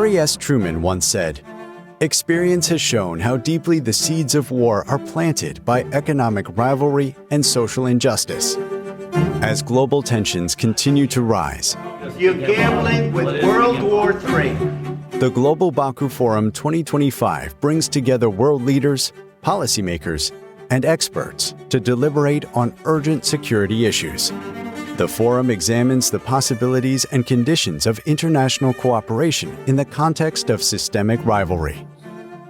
Harry S. Truman once said, "Experience has shown how deeply the seeds of war are planted by economic rivalry and social injustice. As global tensions continue to rise, you're gambling with World War III. The Global Baku Forum 2025 brings together world leaders, policymakers, and experts to deliberate on urgent security issues. The forum examines the possibilities and conditions of international cooperation in the context of systemic rivalry.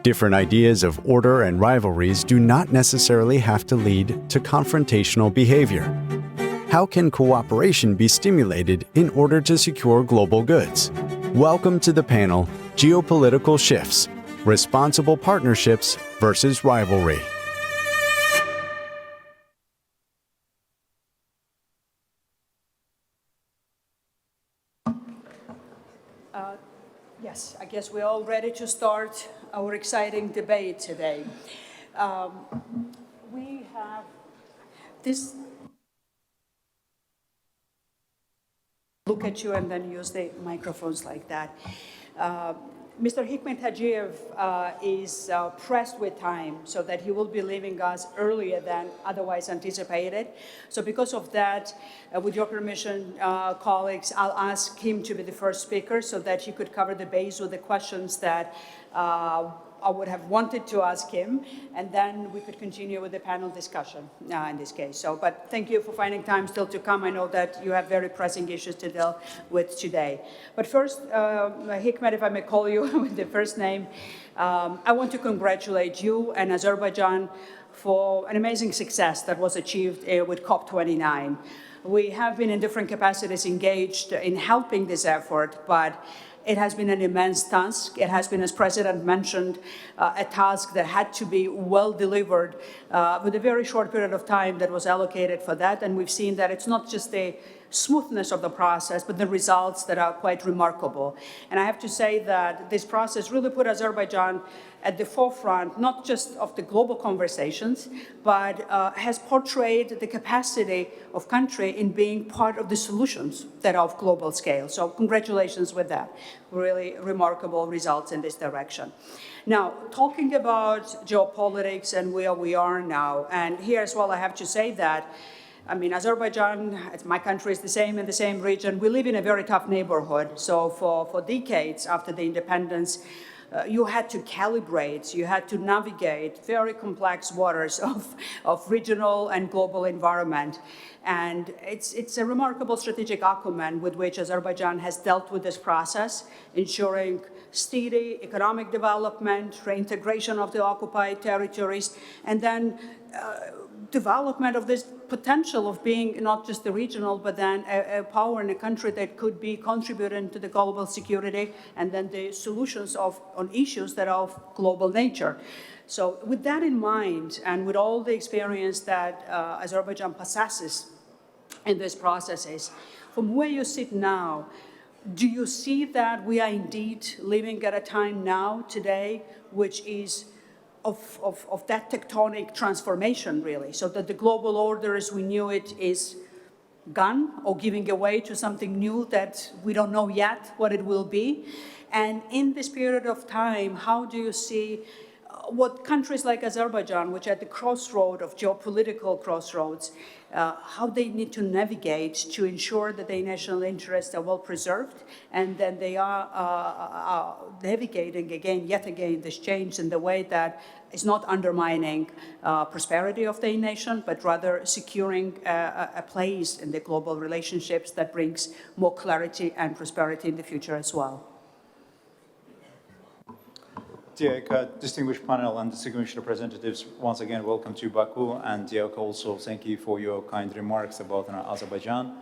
Different ideas of order and rivalries do not necessarily have to lead to confrontational behavior. How can cooperation be stimulated in order to secure global goods? Welcome to the panel, Geopolitical Shifts, Responsible Partnerships versus Rivalry. Yes, I guess we're all ready to start our exciting debate today. We have this. Look at you and then use the microphones like that. Mr. Hikmat Hajiyev is pressed with time so that he will be leaving us earlier than otherwise anticipated. So because of that, with your permission, colleagues, I'll ask him to be the first speaker so that he could cover the base with the questions that I would have wanted to ask him, and then we could continue with the panel discussion in this case. But thank you for finding time still to come. I know that you have very pressing issues to deal with today. But first, Hikmat, if I may call you with the first name, I want to congratulate you and Azerbaijan for an amazing success that was achieved with COP29. We have been in different capacities engaged in helping this effort, but it has been an immense task. It has been, as President mentioned, a task that had to be well delivered with a very short period of time that was allocated for that. And we've seen that it's not just the smoothness of the process, but the results that are quite remarkable. And I have to say that this process really put Azerbaijan at the forefront, not just of the global conversations, but has portrayed the capacity of country in being part of the solutions that are of global scale. So congratulations with that. Really remarkable results in this direction. Now, talking about geopolitics and where we are now, and here as well I have to say that I mean, Azerbaijan, my country is the same in the same region. We live in a very tough neighborhood. So for decades after the independence, you had to calibrate, you had to navigate very complex waters of regional and global environment. And it's a remarkable strategic acumen with which Azerbaijan has dealt with this process, ensuring steady economic development, reintegration of the occupied territories, and then development of this potential of being not just the regional, but then a power in a country that could be contributing to the global security and then the solutions on issues that are of global nature. So with that in mind, and with all the experience that Azerbaijan possesses in these processes, from where you sit now, do you see that we are indeed living at a time now, today, which is of that tectonic transformation, really, so that the global order as we knew it is gone or giving away to something new that we don't know yet what it will be? And in this period of time, how do you see what countries like Azerbaijan, which are at the crossroad of geopolitical crossroads, how they need to navigate to ensure that their national interests are well preserved, and then they are navigating yet again, this change in the way that is not undermining prosperity of their nation, but rather securing a place in the global relationships that brings more clarity and prosperity in the future as well. Dear distinguished panel and distinguished representatives, once again, welcome to Baku. And also thank you for your kind remarks about Azerbaijan.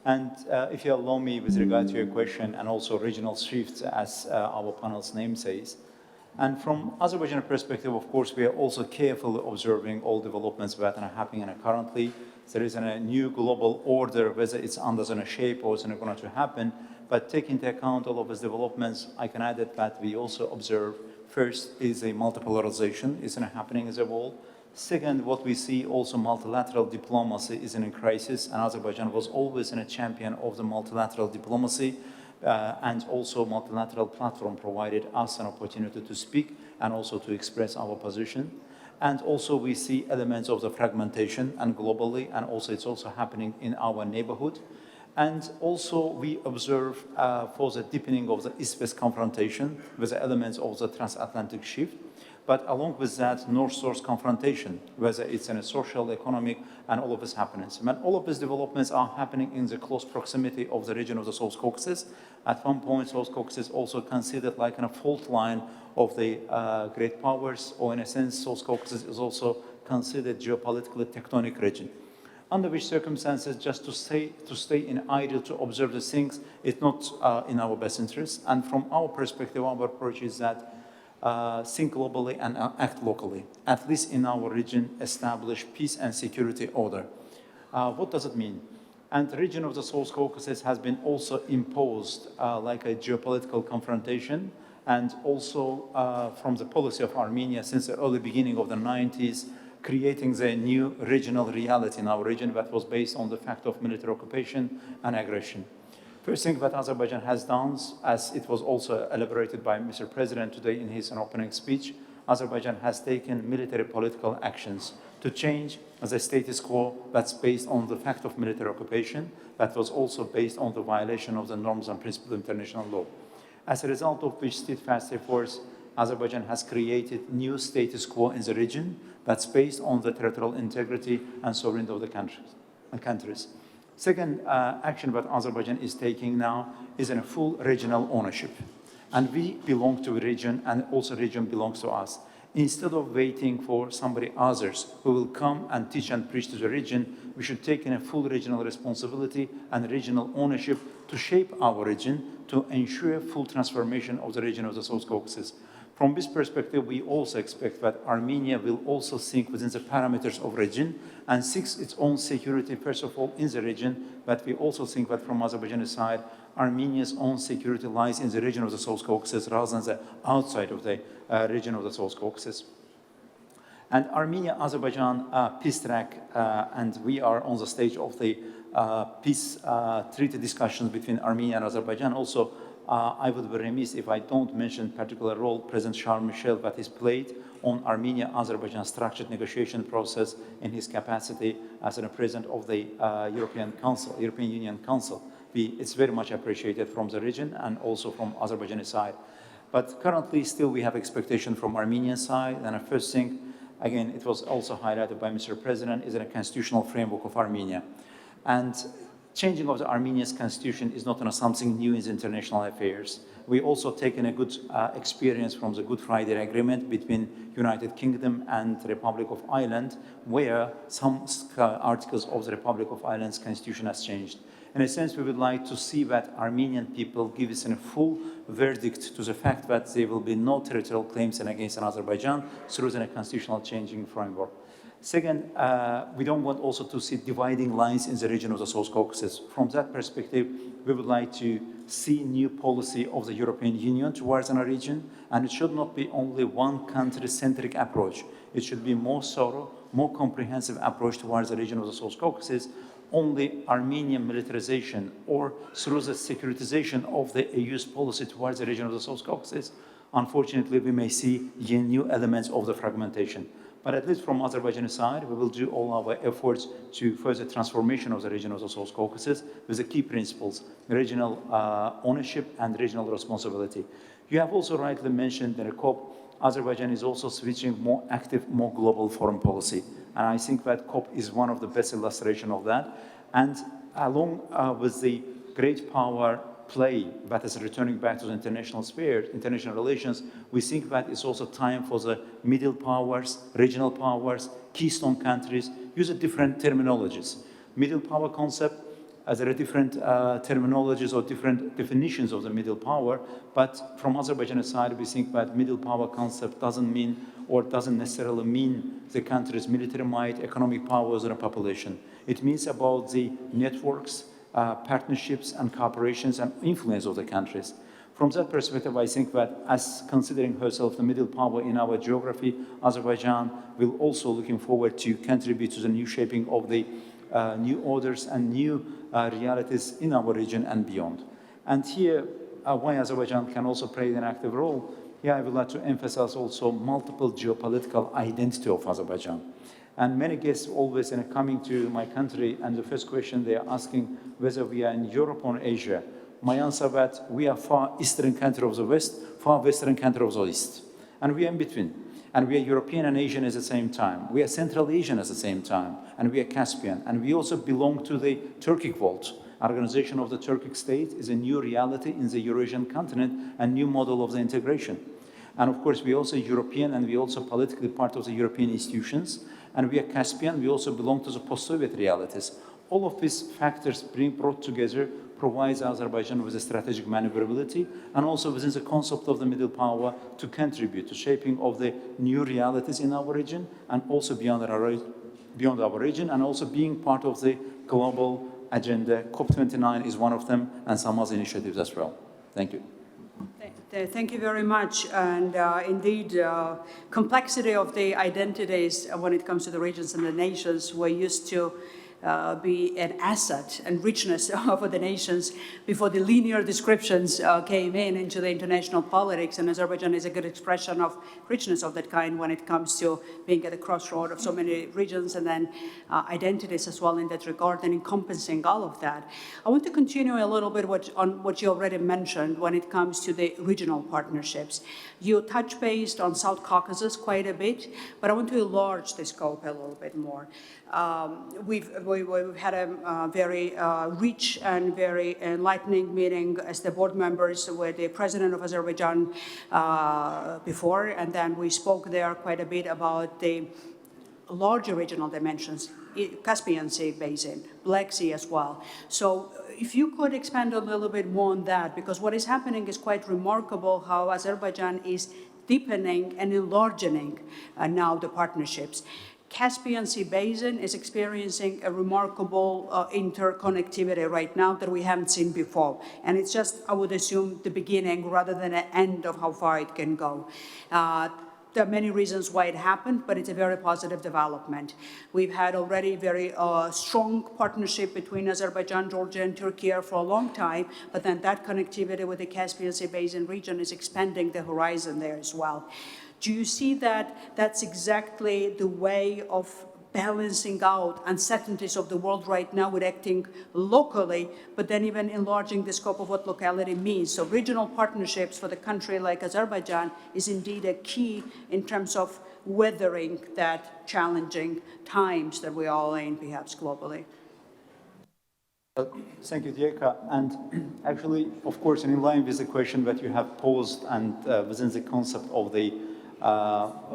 And if you allow me, with regard to your question, and also regional shifts, as our panel's name says. And from Azerbaijan perspective, of course, we are also carefully observing all developments that are happening currently. There is a new global order, whether it's under the shape or it's going to happen. But taking into account all of these developments, I can add that we also observe first is a multipolarization is happening as a world. Second, what we see also multilateral diplomacy is in a crisis, and Azerbaijan was always a champion of the multilateral diplomacy. and also multilateral platform provided us an opportunity to speak and also to express our position. And also we see elements of the fragmentation and globally, and also it's also happening in our neighborhood. And also we observe for the deepening of the East-West confrontation with the elements of the transatlantic shift. But along with that, North-South confrontation, whether it's in a social, economic, and all of this happens. And all of these developments are happening in the close proximity of the region of the South Caucasus. At one point, South Caucasus also considered like a fault line of the great powers, or in a sense, South Caucasus is also considered geopolitically tectonic region. Under which circumstances, just to stay in idle to observe the things, it's not in our best interest. And from our perspective, our approach is that think globally and act locally. At least in our region, establish peace and security order. What does it mean? And the region of the South Caucasus has been also imposed like a geopolitical confrontation, and also from the policy of Armenia since the early beginning of the 90s, creating the new regional reality in our region that was based on the fact of military occupation and aggression. First thing that Azerbaijan has done, as it was also elaborated by Mr. President today in his opening speech, Azerbaijan has taken military political actions to change the status quo that's based on the fact of military occupation, that was also based on the violation of the norms and principles of international law. As a result of which steadfast efforts, Azerbaijan has created new status quo in the region that's based on the territorial integrity and sovereignty of the countries. Second action that Azerbaijan is taking now is in a full regional ownership. And we belong to a region, and also region belongs to us. Instead of waiting for somebody others who will come and teach and preach to the region, we should take in a full regional responsibility and regional ownership to shape our region, to ensure full transformation of the region of the South Caucasus. From this perspective, we also expect that Armenia will also think within the parameters of region and seeks its own security, first of all, in the region, but we also think that from Azerbaijan's side, Armenia's own security lies in the region of the South Caucasus rather than the outside of the region of the South Caucasus. And Armenia-Azerbaijan peace track, and we are on the stage of the peace treaty discussions between Armenia and Azerbaijan. Also, I would be remiss if I don't mention particular role President Charles Michel that is played on Armenia-Azerbaijan structured negotiation process in his capacity as a president of the European Union Council. It's very much appreciated from the region and also from Azerbaijan's side. But currently, still we have expectation from Armenian side. And the first thing, again, it was also highlighted by Mr. President, is a constitutional framework of Armenia. And changing of the Armenia's constitution is not something new in international affairs. We also taken a good experience from the Good Friday Agreement between United Kingdom and the Republic of Ireland, where some articles of the Republic of Ireland's constitution has changed. In a sense, we would like to see that Armenian people give us a full verdict to the fact that there will be no territorial claims against Azerbaijan through the constitutional changing framework. Second, we don't want also to see dividing lines in the region of the South Caucasus. From that perspective, we would like to see new policy of the European Union towards our region, and it should not be only one country-centric approach. It should be more thorough, more comprehensive approach towards the region of the South Caucasus. Only Armenian militarization or through the securitization of the EU's policy towards the region of the South Caucasus, unfortunately, we may see new elements of the fragmentation. But at least from Azerbaijan's side, we will do all our efforts to further transformation of the region of the South Caucasus with the key principles, regional ownership and regional responsibility. You have also rightly mentioned that COP, Azerbaijan is also switching more active, more global foreign policy. And I think that COP is one of the best illustration of that. And along with the great power play that is returning back to the international sphere, international relations, we think that it's also time for the middle powers, regional powers, keystone countries, use different terminologies. Middle power concept, there are different terminologies or different definitions of the middle power, but from Azerbaijan's side, we think that middle power concept doesn't mean or doesn't necessarily mean the country's military might, economic powers, or a population. It means about the networks, partnerships and cooperations and influence of the countries. From that perspective, I think that as considering herself the middle power in our geography, Azerbaijan will also looking forward to contribute to the new shaping of the new orders and new realities in our region and beyond. And here, why Azerbaijan can also play an active role, here I would like to emphasize also multiple geopolitical identity of Azerbaijan. And many guests always coming to my country, and the first question they are asking whether we are in Europe or Asia. My answer that we are far eastern country of the West, far western country of the East. And we are in between. And we are European and Asian at the same time. We are Central Asian at the same time. And we are Caspian. And we also belong to the Turkic Vault. Organization of the Turkic state is a new reality in the Eurasian continent and new model of the integration. And of course, we are also European and we are also politically part of the European institutions. And we are Caspian, we also belong to the post-Soviet realities. All of these factors being brought together provides Azerbaijan with a strategic maneuverability and also within the concept of the middle power to contribute to shaping of the new realities in our region and also beyond our region, and also being part of the global agenda. COP29 is one of them, and some other initiatives as well. Thank you. Thank you very much. And indeed, complexity of the identities when it comes to the regions and the nations were used to be an asset and richness for the nations before the linear descriptions came into the international politics. And Azerbaijan is a good expression of richness of that kind when it comes to being at the crossroad of so many regions and then identities as well in that regard and encompassing all of that. I want to continue a little bit on what you already mentioned when it comes to the regional partnerships. You touch based on South Caucasus quite a bit, but I want to enlarge the scope a little bit more. We've had a very rich and very enlightening meeting as the board members with the president of Azerbaijan before, and then we spoke there quite a bit about the larger regional dimensions, Caspian Sea Basin, Black Sea as well. So if you could expand a little bit more on that, because what is happening is quite remarkable how Azerbaijan is deepening and enlarging now the partnerships. Caspian Sea Basin is experiencing a remarkable interconnectivity right now that we haven't seen before. And it's just, I would assume, the beginning rather than an end of how far it can go. There are many reasons why it happened, but it's a very positive development. We've had already very strong partnership between Azerbaijan, Georgia, and Turkey for a long time, but then that connectivity with the Caspian Sea Basin region is expanding the horizon there as well. Do you see that that's exactly the way of balancing out uncertainties of the world right now with acting locally, but then even enlarging the scope of what locality means? So regional partnerships for the country like Azerbaijan is indeed a key in terms of weathering that challenging times that we are all in, perhaps globally. Thank you, Dieka. And actually, of course, in line with the question that you have posed and within the concept of the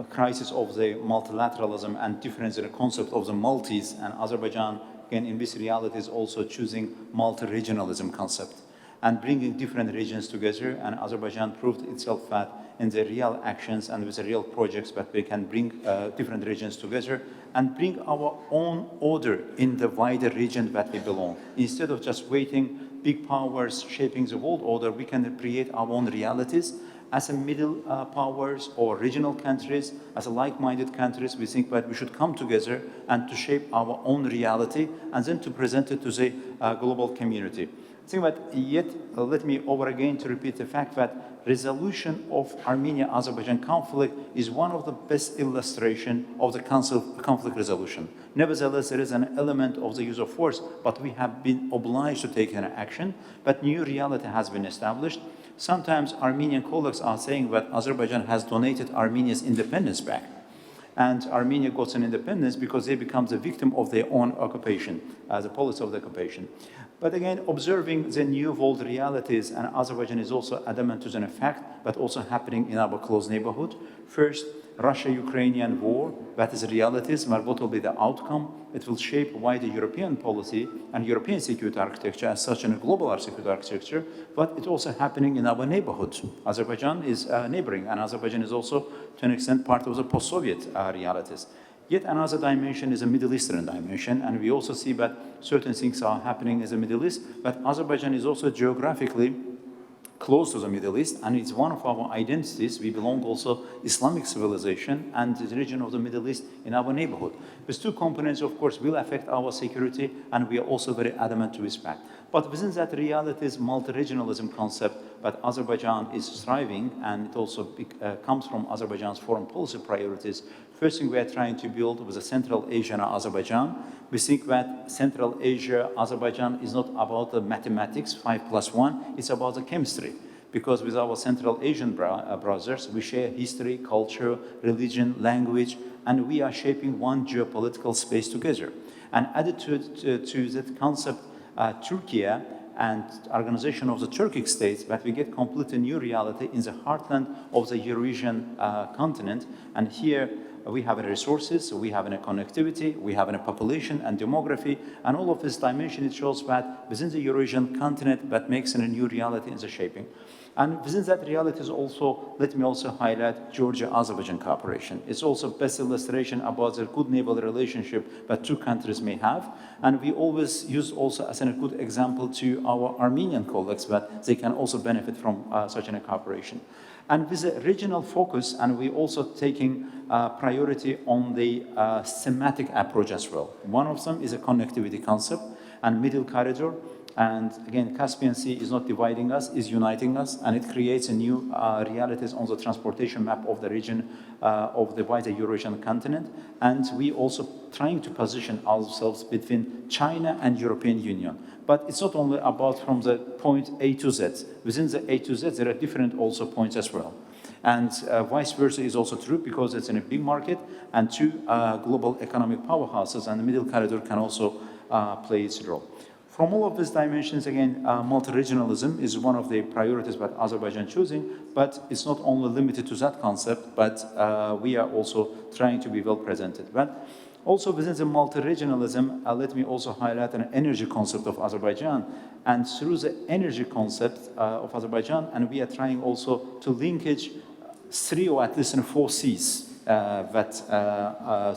crisis of the multilateralism and difference in the concept of the multis, and Azerbaijan, again, in this reality is also choosing multi-regionalism concept and bringing different regions together, and Azerbaijan proved itself that in the real actions and with the real projects that we can bring different regions together and bring our own order in the wider region that we belong. Instead of just waiting big powers shaping the world order, we can create our own realities. As a middle powers or regional countries, as a like-minded countries, we think that we should come together and to shape our own reality and then to present it to the global community. I think that yet, let me over again to repeat the fact that resolution of Armenia-Azerbaijan conflict is one of the best illustration of the conflict resolution. Nevertheless, there is an element of the use of force, but we have been obliged to take an action, but new reality has been established. Sometimes Armenian colleagues are saying that Azerbaijan has donated Armenia's independence back. And Armenia got an independence because they become the victim of their own occupation, the policy of the occupation. But again, observing the new world realities, and Azerbaijan is also adamant to the fact, but also happening in our close neighborhood. First, Russia-Ukrainian war, that is realities, but what will be the outcome? It will shape wider European policy and European security architecture as such in a global security architecture, but it's also happening in our neighborhood. Azerbaijan is neighboring, and Azerbaijan is also, to an extent, part of the post-Soviet realities. Yet another dimension is a Middle Eastern dimension, and we also see that certain things are happening in the Middle East, but Azerbaijan is also geographically close to the Middle East, and it's one of our identities. We belong also Islamic civilization and the region of the Middle East in our neighborhood. These two components, of course, will affect our security, and we are also very adamant to this fact. But within that reality is multi-regionalism concept that Azerbaijan is thriving, and it also comes from Azerbaijan's foreign policy priorities. First thing we are trying to build was a Central Asia and Azerbaijan. We think that Central Asia, Azerbaijan is not about the mathematics, 5+1, it's about the chemistry. Because with our Central Asian brothers, we share history, culture, religion, language, and we are shaping one geopolitical space together. And added to that concept, Türkiye and organization of the Turkic states, that we get completely new reality in the heartland of the Eurasian continent. And here we have resources, we have a connectivity, we have a population and demography, and all of this dimension, it shows that within the Eurasian continent, that makes a new reality in the shaping. And within that reality is also, let me also highlight Georgia-Azerbaijan cooperation. It's also best illustration about the good neighborly relationship that two countries may have. And we always use also as a good example to our Armenian colleagues that they can also benefit from such a cooperation. And with a regional focus, and we also taking priority on the thematic approach as well. One of them is a connectivity concept and middle corridor. And again, Caspian Sea is not dividing us, is uniting us, and it creates a new realities on the transportation map of the region of the wider Eurasian continent. And we also trying to position ourselves between China and European Union. But it's not only about from the point A to Z. Within the A to Z, there are different also points as well. And vice versa is also true because it's in a big market and two global economic powerhouses, and the middle corridor can also play its role. From all of these dimensions, again, multi-regionalism is one of the priorities that Azerbaijan choosing, but it's not only limited to that concept, but we are also trying to be well presented. But also within the multi-regionalism, let me also highlight an energy concept of Azerbaijan. And through the energy concept of Azerbaijan, and we are trying also to linkage 3 or at least 4 Cs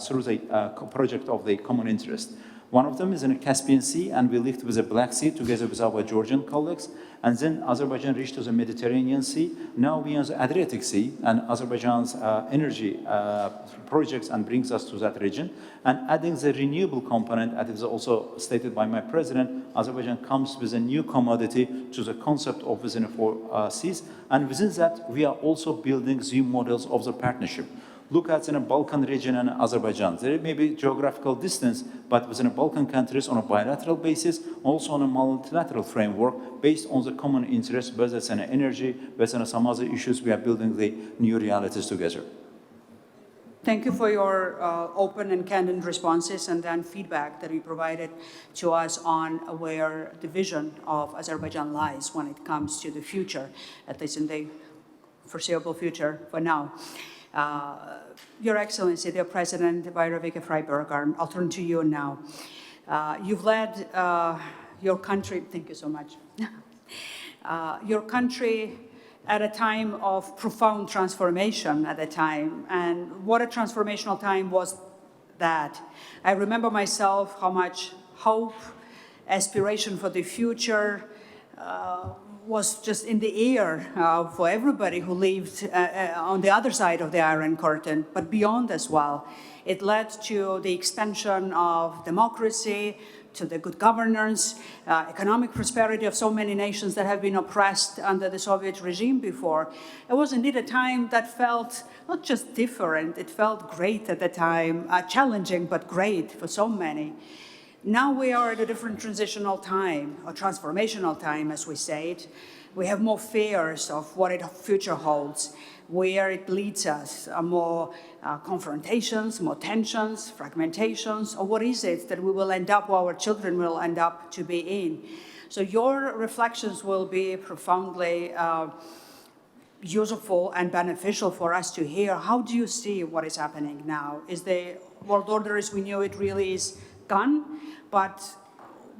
through the project of the common interest. One of them is in the Caspian Sea, and we linked with the Black Sea together with our Georgian colleagues. And then Azerbaijan reached to the Mediterranean Sea. Now we are on the Adriatic Sea, and Azerbaijan's energy projects and brings us to that region. And adding the renewable component, as is also stated by my president, Azerbaijan comes with a new commodity to the concept of within 4 seas. And within that, we are also building new models of the partnership. Look at in a Balkan region and Azerbaijan. There may be geographical distance, but within the Balkan countries on a bilateral basis, also on a multilateral framework based on the common interest, whether it's in energy, whether it's some other issues, we are building the new realities together. Thank you for your open and candid responses and then feedback that you provided to us on where the vision of Azerbaijan lies when it comes to the future, at least in the foreseeable future for now. Your Excellency, dear President Vaira Vike-Freiberga, I'll turn to you now. You've led your country, thank you so much, your country at a time of profound transformation at the time, and what a transformational time was that. I remember myself how much hope, aspiration for the future, was just in the air for everybody who lived on the other side of the Iron Curtain, but beyond as well. It led to the expansion of democracy, to the good governance, economic prosperity of so many nations that have been oppressed under the Soviet regime before. It was indeed a time that felt not just different, it felt great at the time, challenging but great for so many. Now we are at a different transitional time, or transformational time, as we say it. We have more fears of what the future holds, where it leads us, more confrontations, more tensions, fragmentations, or what is it that we will end up, or our children will end up to be in. So your reflections will be profoundly useful and beneficial for us to hear. How do you see what is happening now? Is the world order as we knew it really is gone? But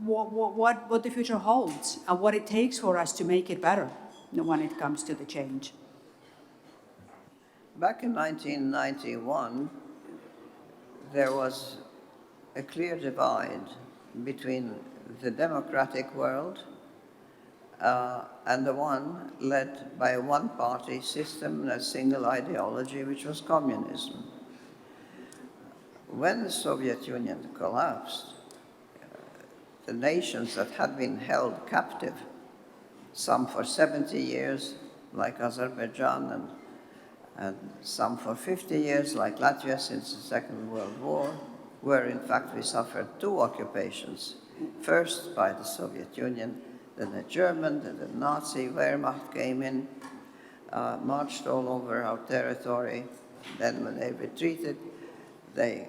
what the future holds and what it takes for us to make it better when it comes to the change. Back in 1991, there was a clear divide between the democratic world and the one led by a one-party system and a single ideology, which was communism. When the Soviet Union collapsed, the nations that had been held captive, some for 70 years, like Azerbaijan, and some for 50 years, like Latvia since the Second World War, where in fact we suffered 2 occupations. First by the Soviet Union, then the German, then the Nazi Wehrmacht came in, marched all over our territory. Then when they retreated, they,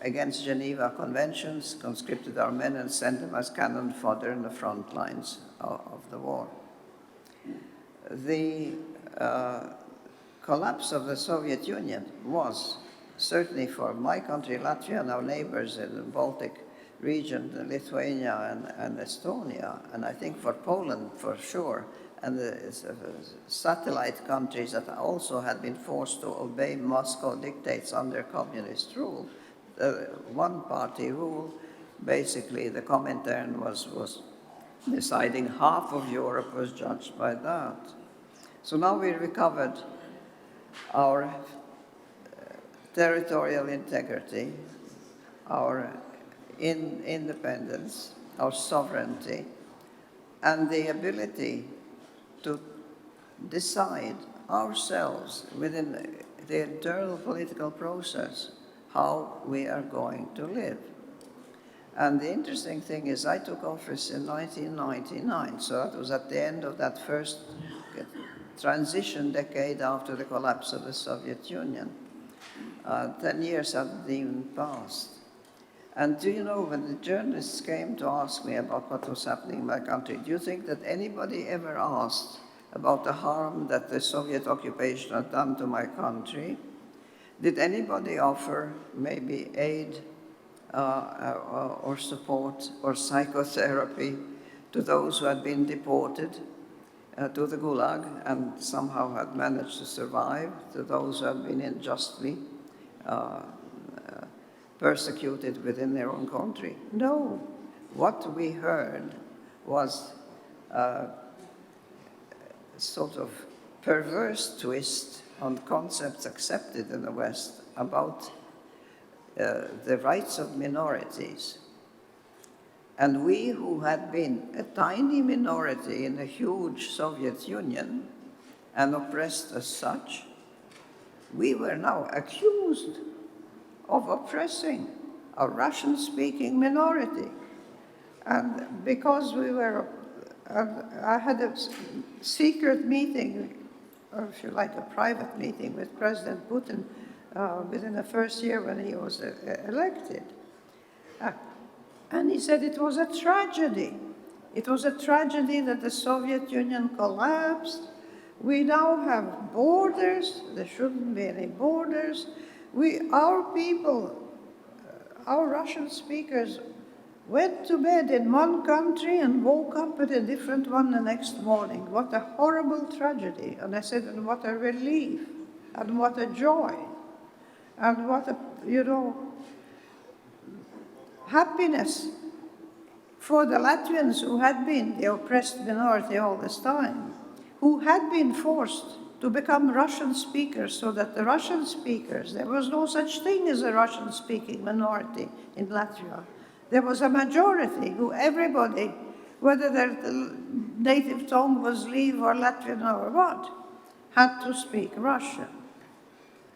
against Geneva Conventions, conscripted our men and sent them as cannon fodder in the front lines of the war. The collapse of the Soviet Union was, certainly for my country, Latvia, and our neighbors in the Baltic region, Lithuania and Estonia, and I think for Poland for sure, and the satellite countries that also had been forced to obey Moscow dictates under communist rule, one-party rule. Basically, the Comintern was deciding half of Europe was judged by that. So now we recovered our territorial integrity, our independence, our sovereignty, and the ability to decide ourselves within the internal political process how we are going to live. And the interesting thing is I took office in 1999, so that was at the end of that first transition decade after the collapse of the Soviet Union. 10 years hadn't even passed. And do you know, when the journalists came to ask me about what was happening in my country, do you think that anybody ever asked about the harm that the Soviet occupation had done to my country? Did anybody offer maybe aid or support or psychotherapy to those who had been deported to the Gulag and somehow had managed to survive, to those who had been unjustly persecuted within their own country? No. What we heard was a sort of perverse twist on concepts accepted in the West about the rights of minorities. And we who had been a tiny minority in a huge Soviet Union and oppressed as such, we were now accused of oppressing a Russian-speaking minority. And because we were, I had a secret meeting, or if you like, a private meeting with President Putin within the first year when he was elected. And he said it was a tragedy. It was a tragedy that the Soviet Union collapsed. We now have borders. There shouldn't be any borders. Our people, our Russian speakers, went to bed in one country and woke up in a different one the next morning. What a horrible tragedy. And I said, and what a relief, and what a joy, and what a, happiness for the Latvians who had been the oppressed minority all this time, who had been forced to become Russian speakers, so that the Russian speakers, there was no such thing as a Russian-speaking minority in Latvia. There was a majority who everybody, whether their native tongue was Liv or Latvian or what, had to speak Russian.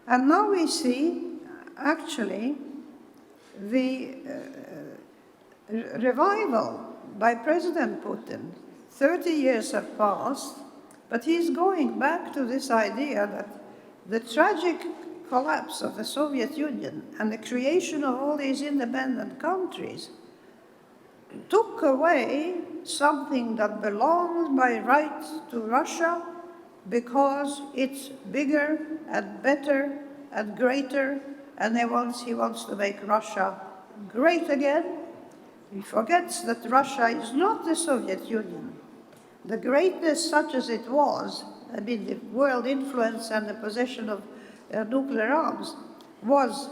And now we see, actually, the revival by President Putin. 30 years have passed, but he's going back to this idea that the tragic collapse of the Soviet Union and the creation of all these independent countries took away something that belongs by right to Russia because it's bigger and better and greater, and he wants to make Russia great again. He forgets that Russia is not the Soviet Union. The greatness, such as it was, I mean, the world influence and the possession of nuclear arms, was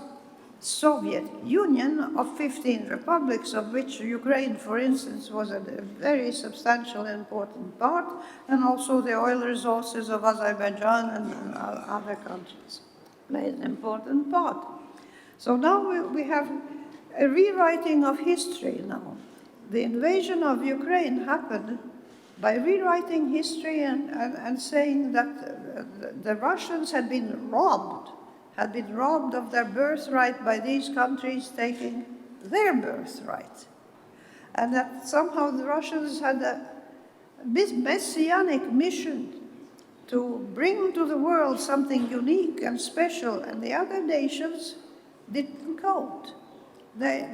Soviet Union of 15 republics, of which Ukraine, for instance, was a very substantial and important part, and also the oil resources of Azerbaijan and other countries played an important part. So now we have a rewriting of history now. The invasion of Ukraine happened by rewriting history and saying that the Russians had been robbed of their birthright by these countries taking their birthright. And that somehow the Russians had a messianic mission to bring to the world something unique and special, and the other nations didn't count. The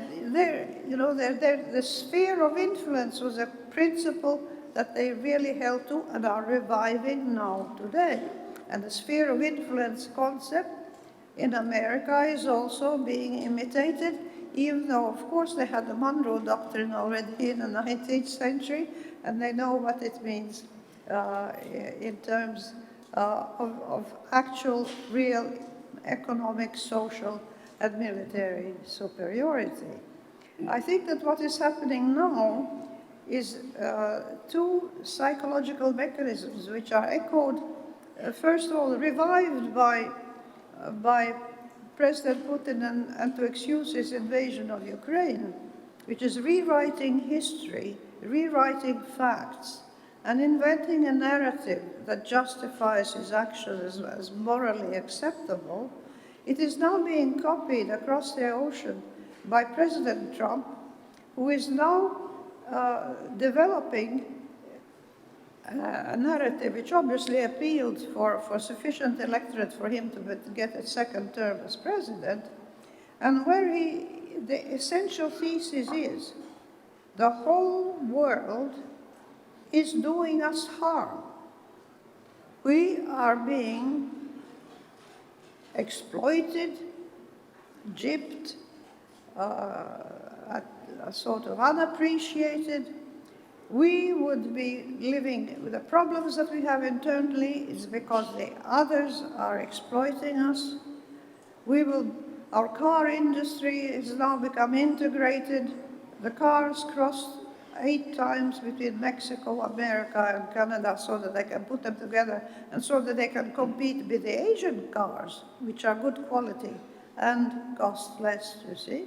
sphere of influence was a principle that they really held to and are reviving now today. And the sphere of influence concept in America is also being imitated, even though, of course, they had the Monroe Doctrine already in the 19th century, and they know what it means in terms of actual, real economic, social, and military superiority. I think that what is happening now is two psychological mechanisms which are echoed, first of all, revived by President Putin and to excuse his invasion of Ukraine, which is rewriting history, rewriting facts, and inventing a narrative that justifies his actions as morally acceptable. It is now being copied across the ocean by President Trump, who is now developing a narrative which obviously appealed for sufficient electorate for him to get a second term as president, and where the essential thesis is the whole world is doing us harm. We are being exploited, gypped, sort of unappreciated. We would be living with the problems that we have internally is because the others are exploiting us. Our car industry has now become integrated. The cars crossed 8 times between Mexico, America, and Canada so that they can put them together and so that they can compete with the Asian cars, which are good quality and cost less, you see.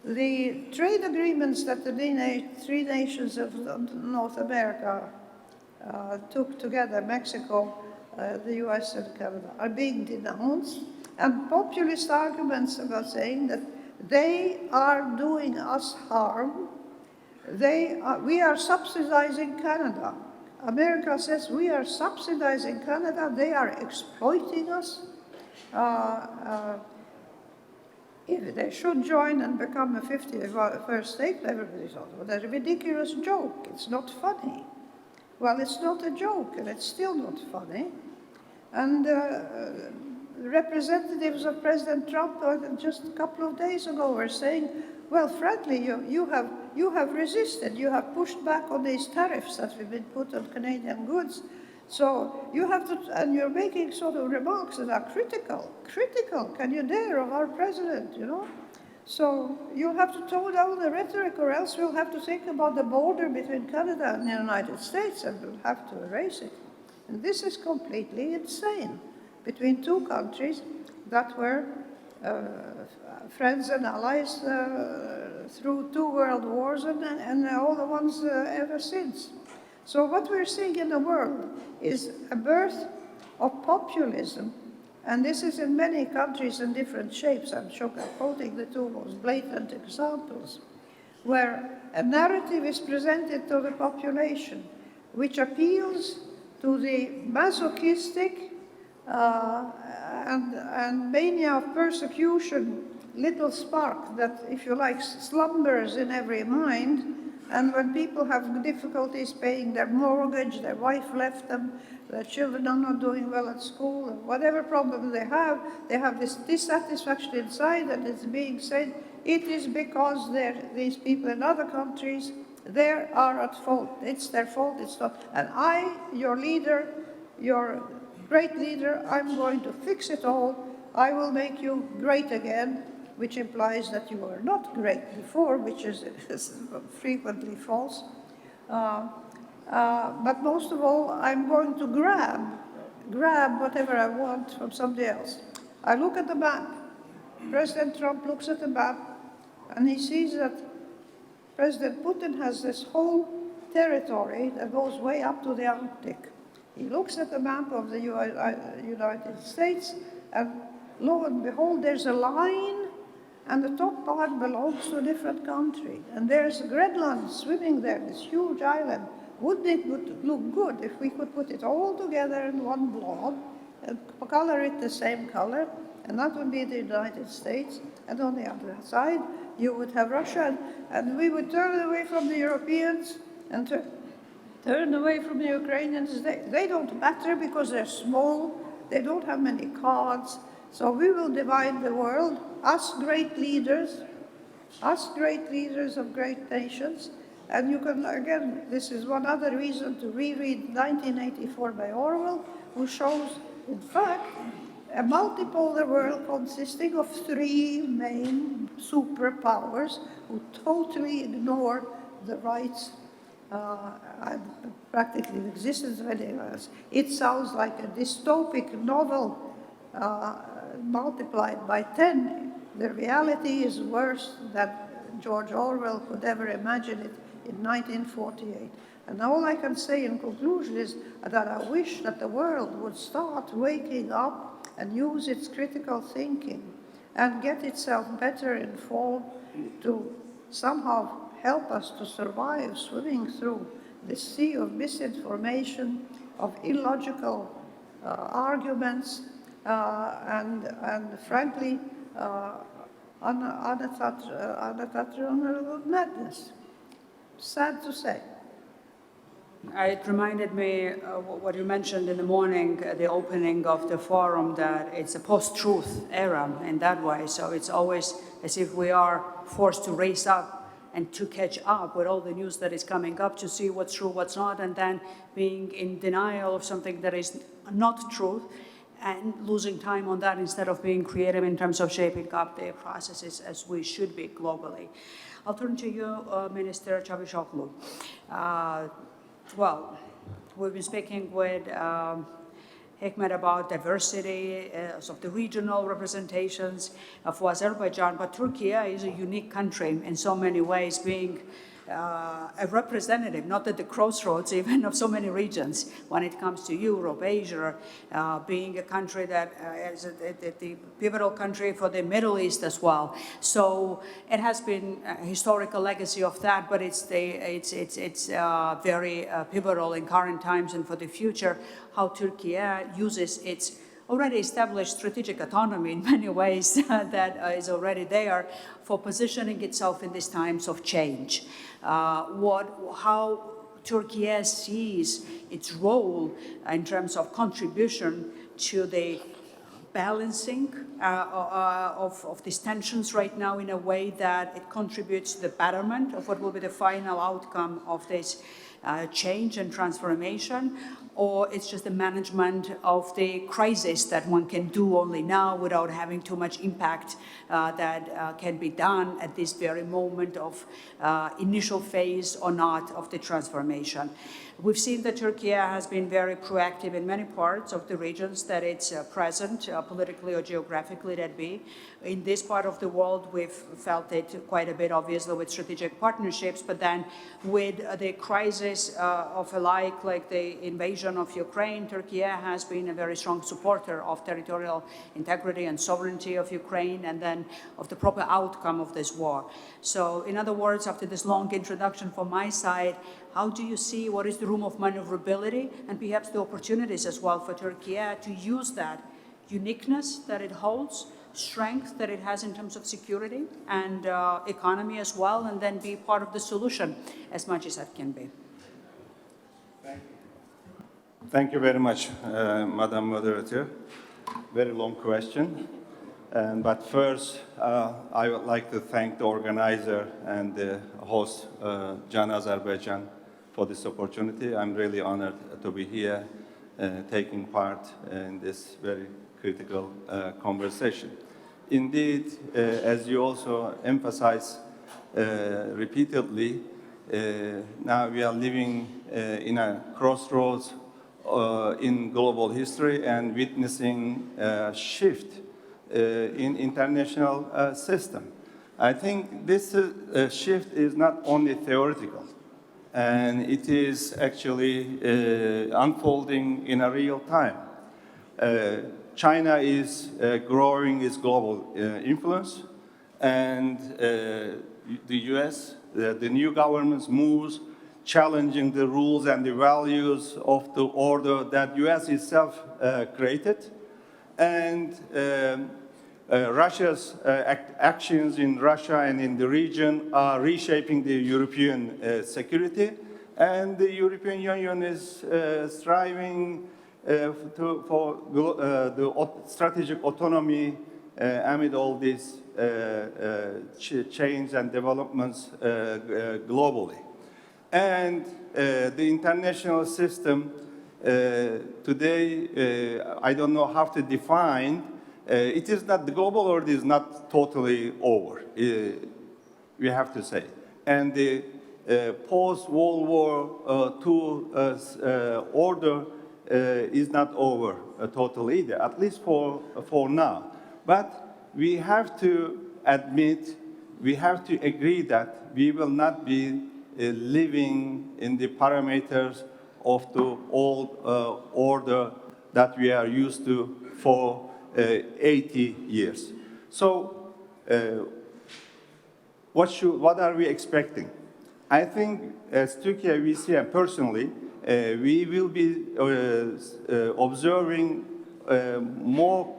The trade agreements that the three nations of North America took together, Mexico, the US, and Canada, are being denounced, and populist arguments about saying that they are doing us harm. We are subsidizing Canada. America says we are subsidizing Canada. They are exploiting us. If they should join and become a 51st state, everybody thought, well, that's a ridiculous joke. It's not funny. Well, it's not a joke, and it's still not funny. And representatives of President Trump just a couple of days ago were saying, well, frankly, you have resisted. You have pushed back on these tariffs that have been put on Canadian goods. So you have to, and you're making sort of remarks that are critical. Critical, can you dare, of our president, you know? So you have to tone down the rhetoric, or else we'll have to think about the border between Canada and the United States, and we'll have to erase it. And this is completely insane between two countries that were friends and allies through 2 world wars and all the ones ever since. So what we're seeing in the world is a birth of populism, and this is in many countries in different shapes. I'm quoting the two most blatant examples, where a narrative is presented to the population which appeals to the masochistic and mania of persecution, little spark that, if you like, slumbers in every mind. And when people have difficulties paying their mortgage, their wife left them, their children are not doing well at school, and whatever problem they have this dissatisfaction inside, and it's being said, it is because these people in other countries, they are at fault. It's their fault, it's not. And I, your leader, your great leader, I'm going to fix it all. I will make you great again, which implies that you were not great before, which is frequently false. But most of all, I'm going to grab whatever I want from somebody else. I look at the map. President Trump looks at the map, and he sees that President Putin has this whole territory that goes way up to the Arctic. He looks at the map of the United States, and lo and behold, there's a line, and the top part belongs to a different country. And there's Greenland swimming there, this huge island. Wouldn't it look good if we could put it all together in one blob and color it the same color? And that would be the United States. And on the other side, you would have Russia, and we would turn away from the Europeans and turn away from the Ukrainians. They don't matter because they're small. They don't have many cards. So we will divide the world, us great leaders of great nations. And you can, again, this is one other reason to reread 1984 by Orwell, who shows, in fact, a multipolar world consisting of three main superpowers who totally ignore the rights and practically the existence of anyone else. It sounds like a dystopic novel multiplied by 10. The reality is worse than George Orwell could ever imagine it in 1948. And all I can say in conclusion is that I wish that the world would start waking up and use its critical thinking and get itself better informed to somehow help us to survive swimming through the sea of misinformation, of illogical arguments, and frankly, unattainable madness. Sad to say. It reminded me what you mentioned in the morning, the opening of the forum, that it's a post-truth era in that way. So it's always as if we are forced to race up and to catch up with all the news that is coming up to see what's true, what's not, and then being in denial of something that is not truth and losing time on that instead of being creative in terms of shaping up the processes as we should be globally. I'll turn to you, Minister Cavusoglu. Well, we've been speaking with Hikmat about diversity of the regional representations for Azerbaijan, but Türkiye is a unique country in so many ways, being a representative, not at the crossroads even of so many regions when it comes to Europe, Asia, being a country that is the pivotal country for the Middle East as well. So it has been a historical legacy of that, but it's very pivotal in current times and for the future, how Türkiye uses its already established strategic autonomy in many ways that is already there for positioning itself in these times of change. How Türkiye sees its role in terms of contribution to the balancing of these tensions right now in a way that it contributes to the betterment of what will be the final outcome of this change and transformation, or it's just the management of the crisis that one can do only now without having too much impact that can be done at this very moment of initial phase or not of the transformation. We've seen that Türkiye has been very proactive in many parts of the regions that it's present, politically or geographically that be. In this part of the world, we've felt it quite a bit, obviously, with strategic partnerships, but then with the crisis of alike, like the invasion of Ukraine, Türkiye has been a very strong supporter of territorial integrity and sovereignty of Ukraine, and then of the proper outcome of this war. So, in other words, after this long introduction from my side, how do you see what is the room of maneuverability and perhaps the opportunities as well for Türkiye to use that uniqueness that it holds, strength that it has in terms of security and economy as well, and then be part of the solution as much as that can be? Thank you very much, Madam Moderator. Very long question. But first, I would like to thank the organizer and the host, Can Azerbaijan, for this opportunity. I'm really honored to be here, taking part in this very critical conversation. Indeed, as you also emphasize repeatedly, now we are living in a crossroads in global history and witnessing a shift in international system. I think this shift is not only theoretical, and it is actually unfolding in a real time. China is growing its global influence, and the US, the new government's moves, challenging the rules and the values of the order that US itself created, and Russia's actions in Russia and in the region are reshaping the European security, and the European Union is striving for the strategic autonomy amid all these change and developments globally. And the international system today, I don't know how to define, it is not, the global order is not totally over, we have to say. And the post-World War II order is not over totally either, at least for now. But we have to admit, we have to agree that we will not be living in the parameters of the old order that we are used to for 80 years. So what are we expecting? I think as Turkey, we see, and personally, we will be observing more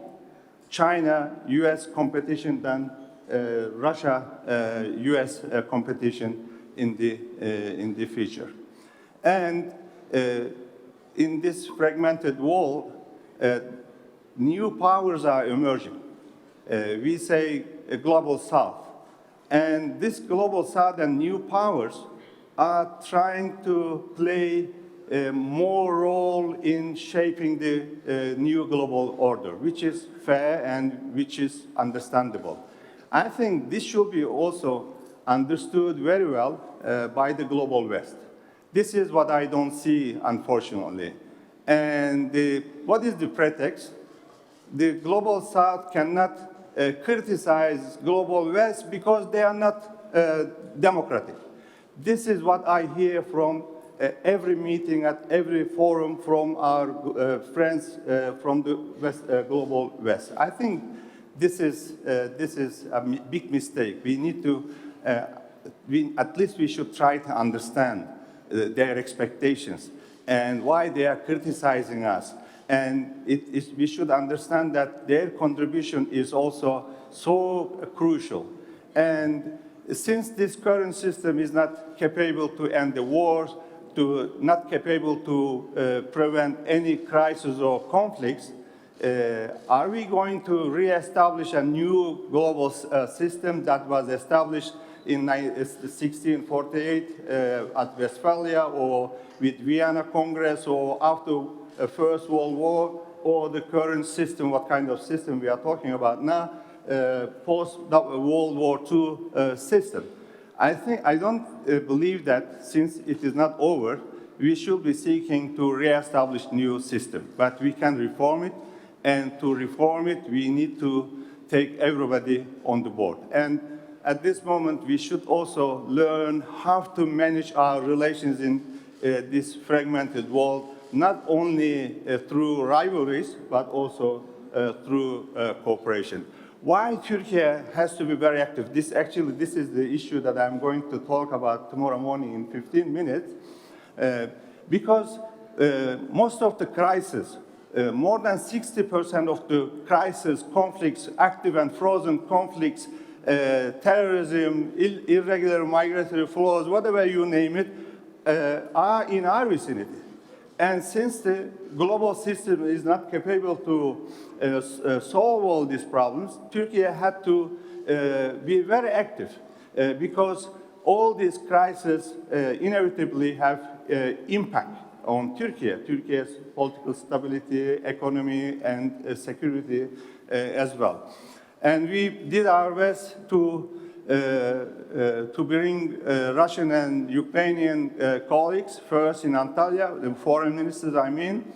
China-US competition than Russia-US competition in the future. And in this fragmented world, new powers are emerging. We say a global south. And this global south and new powers are trying to play a more role in shaping the new global order, which is fair and which is understandable. I think this should be also understood very well by the global West. This is what I don't see, unfortunately. And what is the pretext? The global South cannot criticize global West because they are not democratic. This is what I hear from every meeting, at every forum from our friends from the West, global West. I think this is a big mistake. We need to, at least we should try to understand their expectations and why they are criticizing us. And we should understand that their contribution is also so crucial. And since this current system is not capable to end the wars, not capable to prevent any crisis or conflicts, are we going to reestablish a new global system that was established in 1648 at Westphalia, or with Vienna Congress, or after the First World War, or the current system, what kind of system we are talking about now, post-World War II system? I don't believe that since it is not over, we should be seeking to reestablish new system. But we can reform it, and to reform it, we need to take everybody on the board. And at this moment, we should also learn how to manage our relations in this fragmented world, not only through rivalries, but also through cooperation. Why Turkey has to be very active? This is the issue that I'm going to talk about tomorrow morning in 15 minutes. Because most of the crises, more than 60% of the crisis, conflicts, active and frozen conflicts, terrorism, irregular migratory flows, whatever you name it, are in our vicinity. And since the global system is not capable to solve all these problems, Turkey had to be very active because all these crises inevitably have impact on Turkey, Turkey's political stability, economy, and security as well. And we did our best to bring Russian and Ukrainian colleagues, first in Antalya, the foreign ministers, I mean,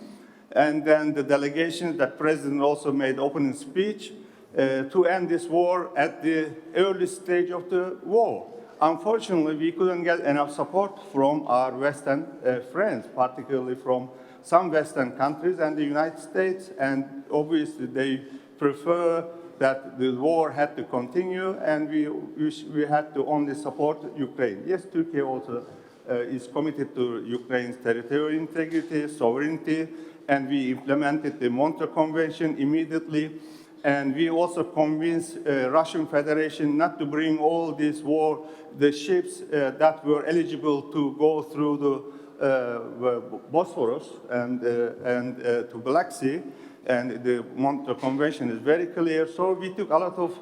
and then the delegations that President also made opening speech, to end this war at the early stage of the war. Unfortunately, we couldn't get enough support from our Western friends, particularly from some Western countries and the United States, and obviously they prefer that the war had to continue and we had to only support Ukraine. Yes, Turkey also is committed to Ukraine's territorial integrity, sovereignty, and we implemented the Montreux Convention immediately. And we also convinced Russian Federation not to bring all this war, the ships that were eligible to go through the Bosphorus and to Black Sea. And the Montreux Convention is very clear. So we took a lot of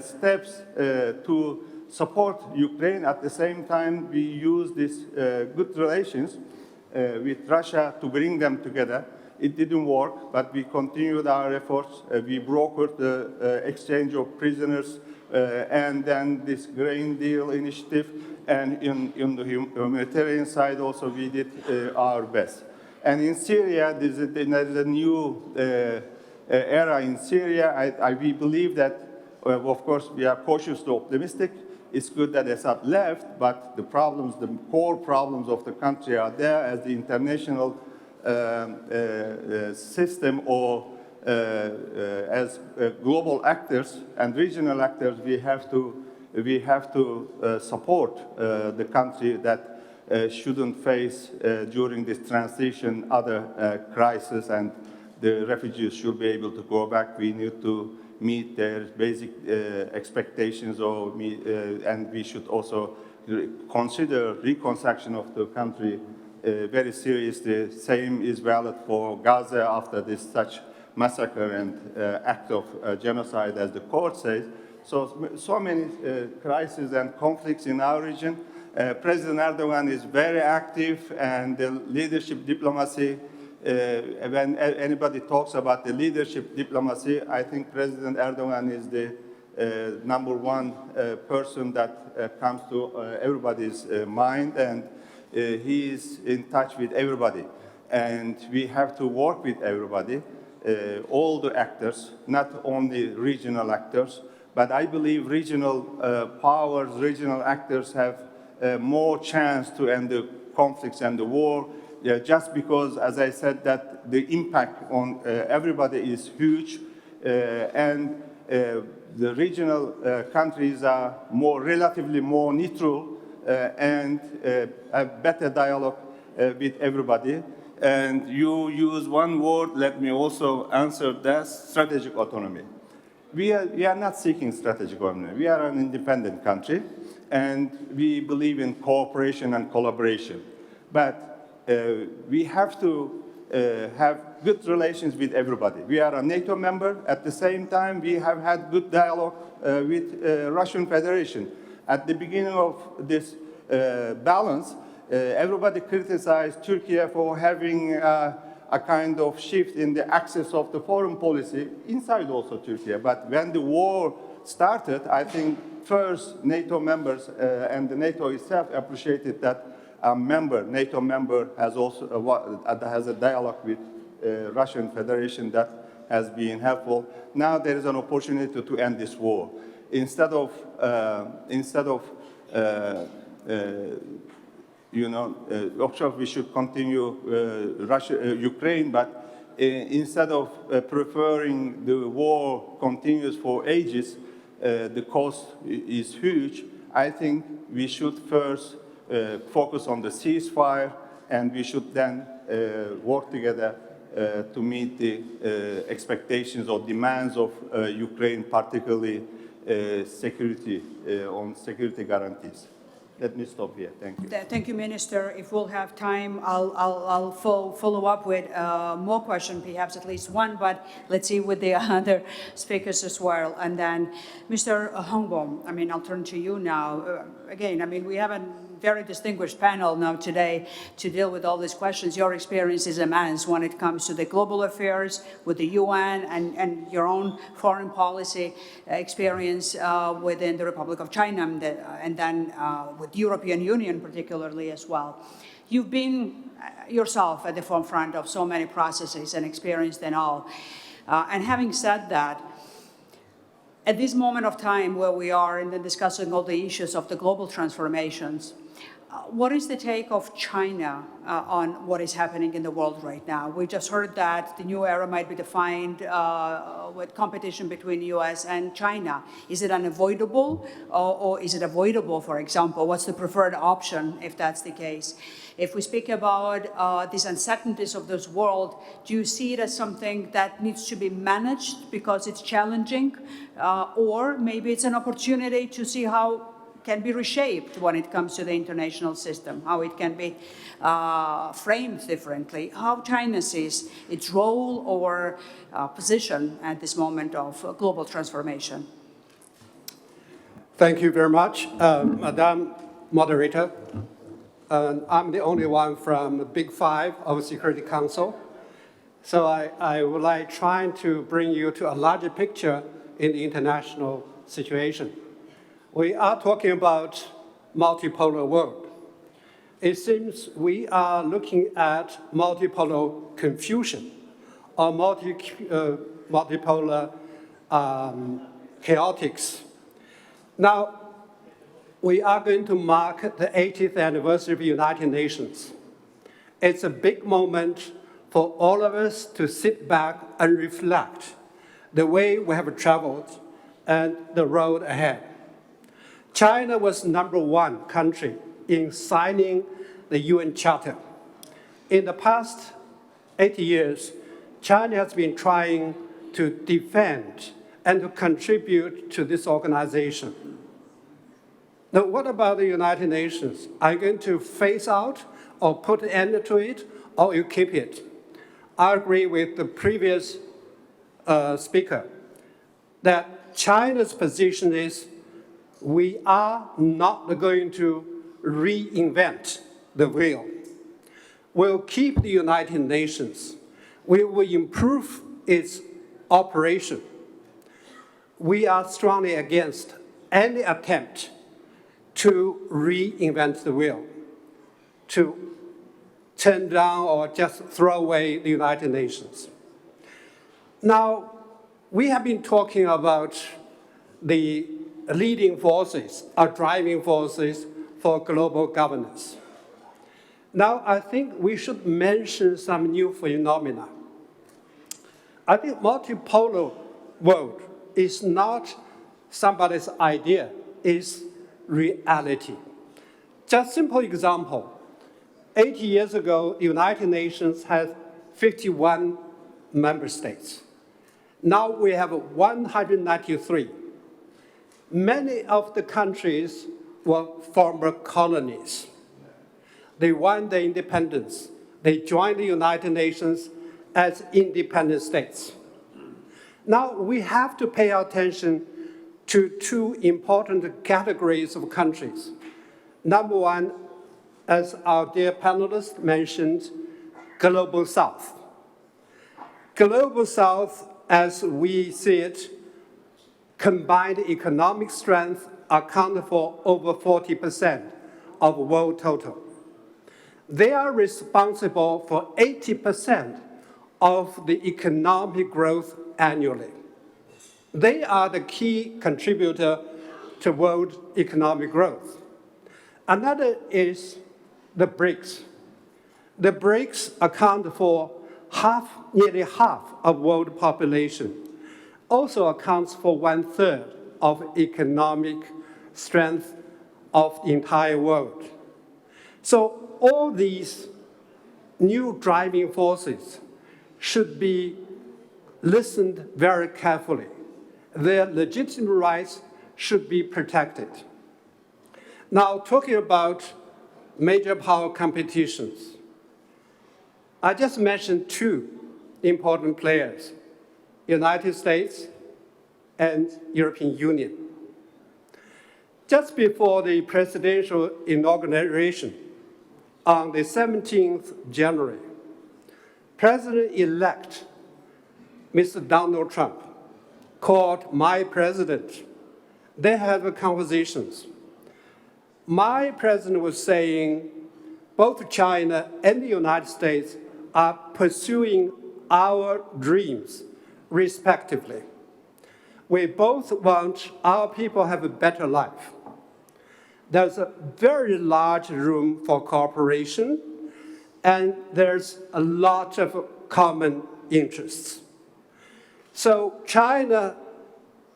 steps to support Ukraine. At the same time, we used these good relations with Russia to bring them together. It didn't work, but we continued our efforts. We brokered the exchange of prisoners and then this grain deal initiative. And in the humanitarian side also, we did our best. And in Syria, there's a new era in Syria. We believe that, of course, we are cautiously optimistic. It's good that Assad left, but the problems, the core problems of the country are there as the international system or as global actors and regional actors, we have to support the country that shouldn't face during this transition other crises, and the refugees should be able to go back. We need to meet their basic expectations, and we should also consider reconstruction of the country very seriously. Same is valid for Gaza after this such massacre and act of genocide, as the court says. So many crises and conflicts in our region. President Erdogan is very active, and the leadership diplomacy, when anybody talks about the leadership diplomacy, I think President Erdogan is the #1 person that comes to everybody's mind, and he is in touch with everybody. And we have to work with everybody, all the actors, not only regional actors, but I believe regional powers, regional actors have more chance to end the conflicts and the war, just because, as I said, that the impact on everybody is huge, and the regional countries are relatively more neutral and have better dialogue with everybody. And you use one word, let me also answer that: strategic autonomy. We are not seeking strategic autonomy. We are an independent country, and we believe in cooperation and collaboration. But we have to have good relations with everybody. We are a NATO member. At the same time, we have had good dialogue with Russian Federation. At the beginning of this balance, everybody criticized Turkey for having a kind of shift in the axis of the foreign policy inside also Turkey. But when the war started, I think first NATO members and the NATO itself appreciated that a NATO member has also has a dialogue with Russian Federation that has been helpful. Now there is an opportunity to end this war. Instead of of course, we should continue Ukraine, but instead of preferring the war continues for ages, the cost is huge. I think we should first focus on the ceasefire, and we should then work together to meet the expectations or demands of Ukraine, particularly security guarantees. Let me stop here. Thank you. Thank you, Minister. If we'll have time, I'll follow up with more questions, perhaps at least one, but let's see with the other speakers as well. And then, Mr. Hongbo, I mean, I'll turn to you now. Again, I mean, we have a very distinguished panel now today to deal with all these questions. Your experience is immense when it comes to the global affairs with the UN and your own foreign policy experience within the Republic of China and then with the European Union particularly as well. You've been yourself at the forefront of so many processes and experienced in all. And having said that, At this moment of time where we are in discussing all the issues of the global transformations, what is the take of China on what is happening in the world right now? We just heard that the new era might be defined with competition between the US and China. Is it unavoidable or is it avoidable, for example? What's the preferred option if that's the case? If we speak about these uncertainties of this world, do you see it as something that needs to be managed because it's challenging? Or maybe it's an opportunity to see how can be reshaped when it comes to the international system, how it can be framed differently, how China sees its role or position at this moment of global transformation. Thank you very much, Madam Moderator. I'm the only one from the Big Five of the Security Council. So I would like trying to bring you to a larger picture in the international situation. We are talking about multipolar world. It seems we are looking at multipolar confusion or multipolar chaotics. Now, we are going to mark the 80th anniversary of the United Nations. It's a big moment for all of us to sit back and reflect the way we have traveled and the road ahead. China was #1 country in signing the UN Charter. In the past 80 years, China has been trying to defend and to contribute to this organization. Now, what about the United Nations? Are you going to phase out or put an end to it, or you keep it? I agree with the previous speaker that China's position is we are not going to reinvent the wheel. We'll keep the United Nations. We will improve its operation. We are strongly against any attempt to reinvent the wheel, to turn down or just throw away the United Nations. Now, we have been talking about the leading forces, or driving forces for global governance. Now, I think we should mention some new phenomena. I think multipolar world is not somebody's idea, it's reality. Just simple example, 80 years ago, the United Nations had 51 member states. Now we have 193. Many of the countries were former colonies. They won their independence. They joined the United Nations as independent states. Now we have to pay attention to two important categories of countries. Number one, as our dear panelist mentioned, Global South. Global South, as we see it, combined economic strength account for over 40% of world total. They are responsible for 80% of the economic growth annually. They are the key contributor to world economic growth. Another is the BRICS. The BRICS account for nearly half of world population, also accounts for 1/3 of economic strength of the entire world. So all these new driving forces should be listened very carefully. Their legitimate rights should be protected. Now, talking about major power competitions, I just mentioned two important players, United States and European Union. Just before the presidential inauguration on the 17th January, President-elect Mr. Donald Trump called my president. They had conversations. My president was saying both China and the United States are pursuing our dreams respectively. We both want our people to have a better life. There's a very large room for cooperation, and there's a lot of common interests. So China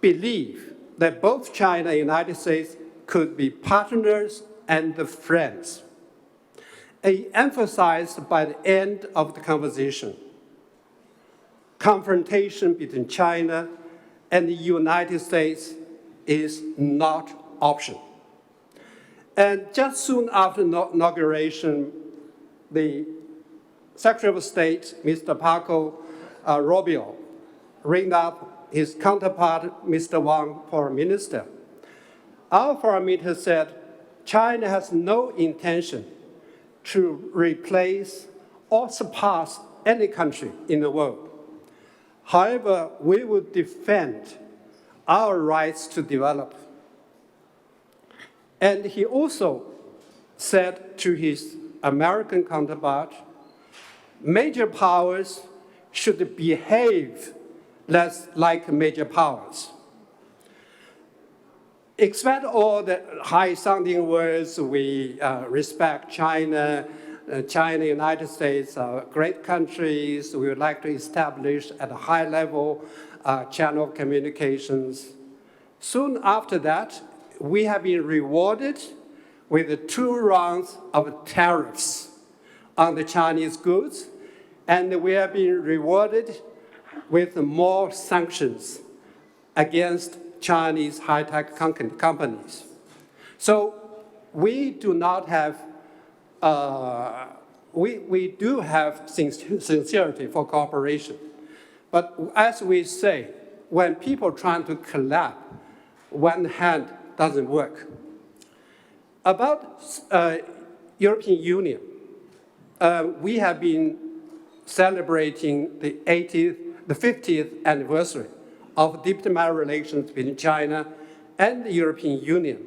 believes that both China and the United States could be partners and friends. He emphasized by the end of the conversation, confrontation between China and the United States is not option. And just soon after inauguration, the Secretary of State, Mr. Marco Rubio, ringed up his counterpart, Mr. Wang, foreign minister. Our foreign minister said, China has no intention to replace or surpass any country in the world. However, we will defend our rights to develop. And he also said to his American counterpart, major powers should behave less like major powers. Expect all the high-sounding words, we respect China, China, United States are great countries, we would like to establish at a high level channel of communications. Soon after that, we have been rewarded with 2 rounds of tariffs on the Chinese goods, and we have been rewarded with more sanctions against Chinese high-tech companies. So we do not have, we do have sincerity for cooperation. But as we say, when people trying to collab, one hand doesn't work. About European Union, we have been celebrating the 50th anniversary of diplomatic relations between China and the European Union.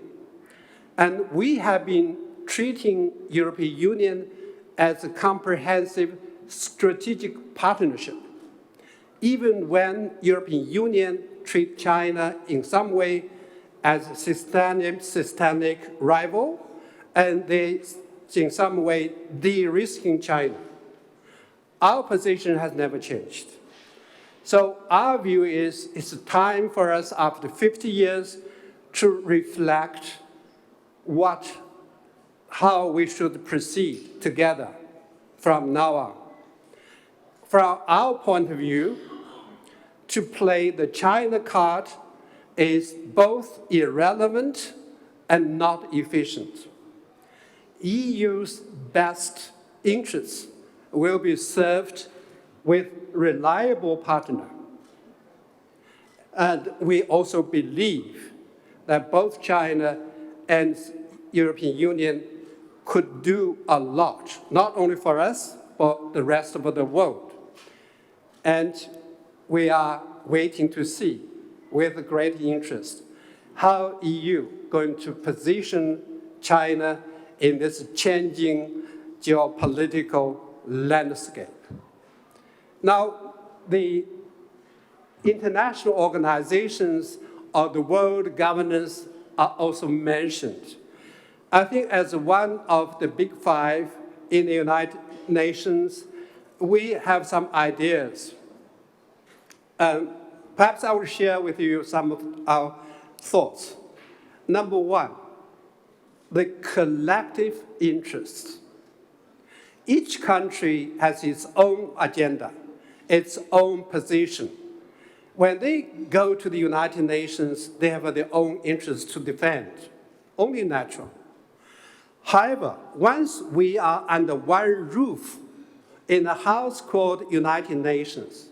And we have been treating European Union as a comprehensive strategic partnership. Even when European Union treats China in some way as a systemic rival, and they, in some way, de-risking China. Our position has never changed. So our view is it's time for us, after 50 years, to reflect how we should proceed together from now on. From our point of view, to play the China card is both irrelevant and not efficient. EU's best interests will be served with reliable partner. And we also believe that both China and European Union could do a lot, not only for us, but the rest of the world. And we are waiting to see, with great interest, how EU going to position China in this changing geopolitical landscape. Now, the international organizations of the world governance are also mentioned. I think as one of the big 5 in the United Nations, we have some ideas. Perhaps I will share with you some of our thoughts. Number 1, the collective interests. Each country has its own agenda, its own position. When they go to the United Nations, they have their own interests to defend, only natural. However, once we are under one roof in a house called United Nations,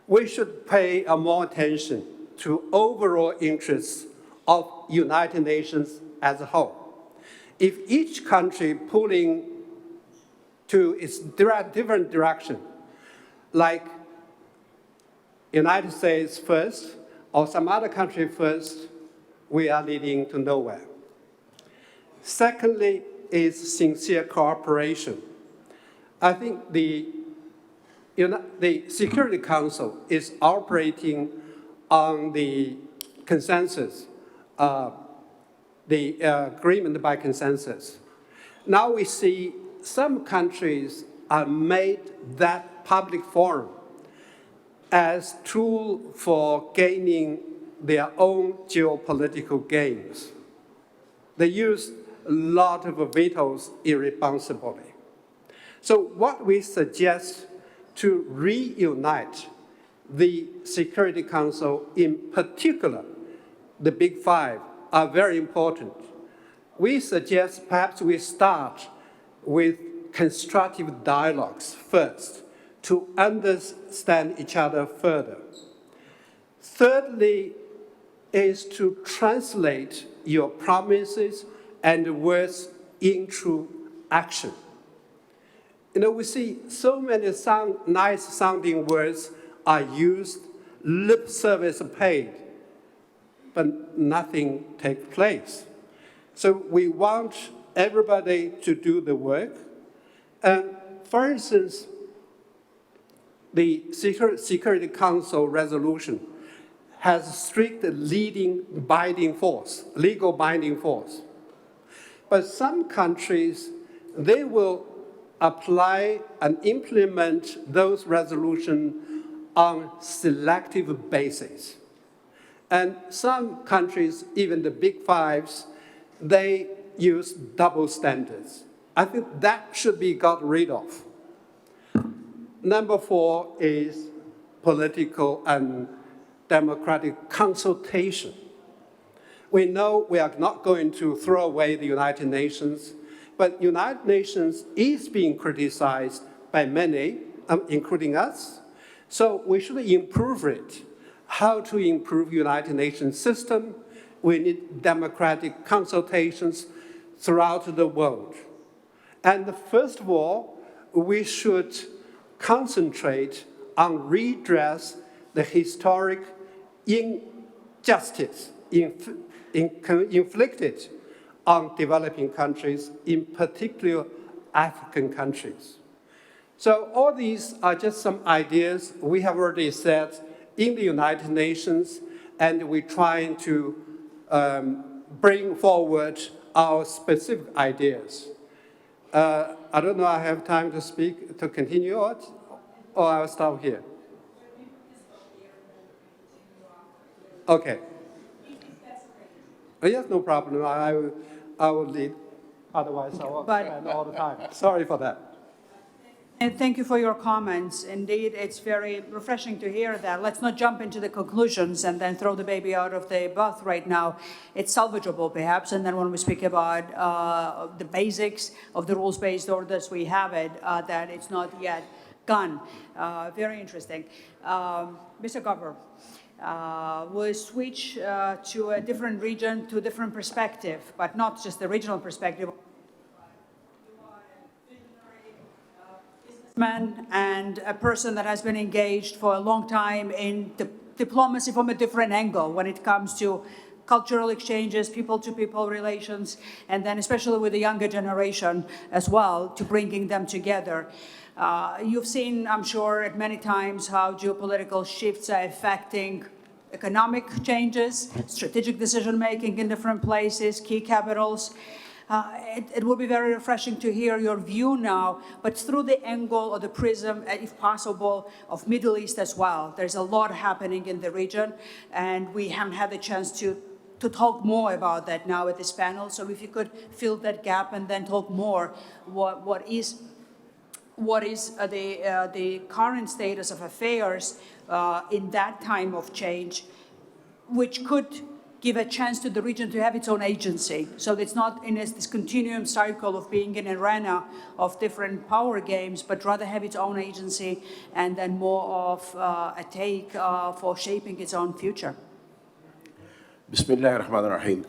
we should pay more attention to overall interests of United Nations as a whole. If each country pulling to its different direction, like United States first, or some other country first, we are leading to nowhere. Secondly is sincere cooperation. I think the Security Council is operating on the consensus, the agreement by consensus. Now we see some countries are made that public forum as tool for gaining their own geopolitical gains. They use a lot of vetoes irresponsibly. So what we suggest to reunite the Security Council, in particular, the Big Five, are very important. We suggest perhaps we start with constructive dialogues first to understand each other further. Thirdly, is to translate your promises and words into action. You know, we see so many nice sounding words are used, lip service paid, but nothing takes place. So we want everybody to do the work. And for instance, the Security Council resolution has strict legal binding force. But some countries, they will apply and implement those resolutions on selective basis. And some countries, even the Big Fives, they use double standards. I think that should be got rid of. Number 4 is political and democratic consultation. We know we are not going to throw away the United Nations, but United Nations is being criticized by many, including us. So we should improve it. How to improve United Nations system? We need democratic consultations throughout the world. And first of all, we should concentrate on redress the historic injustice inflicted on developing countries, in particular African countries. So all these are just some ideas we have already said in the United Nations, and we're trying to bring forward our specific ideas. I don't know I have time to speak, to continue, or I'll stop here. Okay. Yes, no problem. I will lead. Otherwise, I will spend all the time. Sorry for that. And thank you for your comments. Indeed, it's very refreshing to hear that. Let's not jump into the conclusions and then throw the baby out of the bath right now. It's salvageable, perhaps, and then when we speak about the basics of the rules-based orders, we have it, that it's not yet gone. Very interesting. Mr. Gabr, we'll switch to a different region, to a different perspective, but not just the regional perspective. Man and a person that has been engaged for a long time in diplomacy from a different angle when it comes to cultural exchanges, people-to-people relations, and then especially with the younger generation as well, to bringing them together. You've seen, I'm sure, at many times how geopolitical shifts are affecting economic changes, strategic decision-making in different places, key capitals. It will be very refreshing to hear your view now, but through the angle or the prism, if possible, of Middle East as well. There's a lot happening in the region, and we haven't had the chance to talk more about that now at this panel. So if you could fill that gap and then talk more, what is the current status of affairs in that time of change, which could give a chance to the region to have its own agency. So it's not in this continuum cycle of being in an arena of different power games, but rather have its own agency and then more of a take for shaping its own future. Bismillah ar-Rahman ar-Rahim.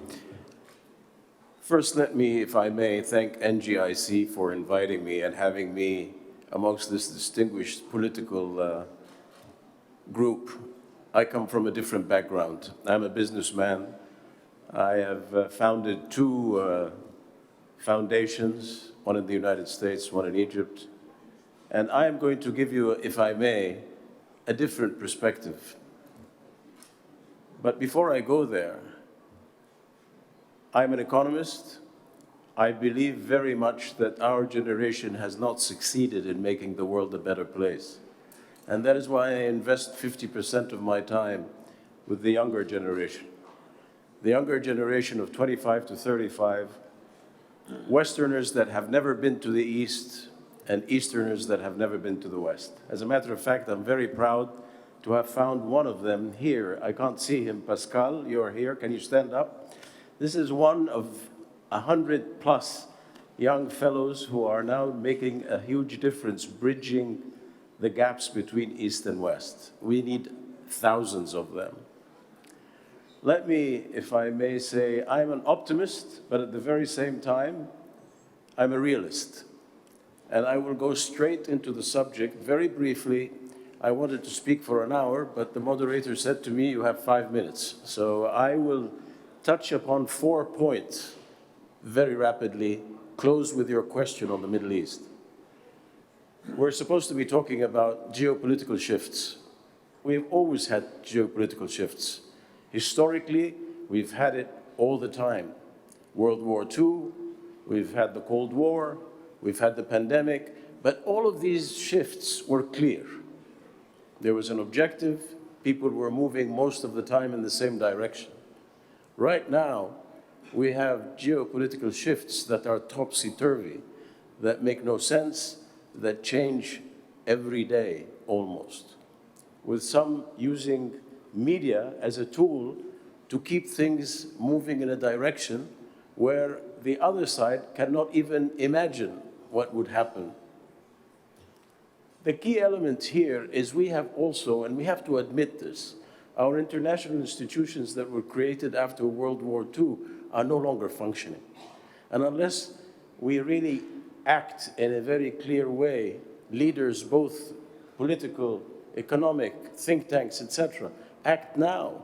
First, let me, if I may, thank NGIC for inviting me and having me amongst this distinguished political group. I come from a different background. I'm a businessman. I have founded 2 foundations, one in the United States, one in Egypt. And I am going to give you, if I may, a different perspective. But before I go there, I'm an economist. I believe very much that our generation has not succeeded in making the world a better place. And that is why I invest 50% of my time with the younger generation. The younger generation of 25 to 35, Westerners that have never been to the East and Easterners that have never been to the West. As a matter of fact, I'm very proud to have found one of them here. I can't see him. Pascal, you're here. Can you stand up? This is one of 100+ young fellows who are now making a huge difference, bridging the gaps between East and West. We need thousands of them. Let me, if I may say, I'm an optimist, but at the very same time, I'm a realist. And I will go straight into the subject very briefly. I wanted to speak for an hour, but the moderator said to me, you have 5 minutes. So I will touch upon 4 points very rapidly, close with your question on the Middle East. We're supposed to be talking about geopolitical shifts. We've always had geopolitical shifts. Historically, we've had it all the time. World War II, we've had the Cold War, we've had the pandemic, but all of these shifts were clear. There was an objective, people were moving most of the time in the same direction. Right now, we have geopolitical shifts that are topsy-turvy, that make no sense, that change every day almost, with some using media as a tool to keep things moving in a direction where the other side cannot even imagine what would happen. The key element here is we have also, and we have to admit this, our international institutions that were created after World War II are no longer functioning. And unless we really act in a very clear way, leaders, both political, economic, think tanks, etc., act now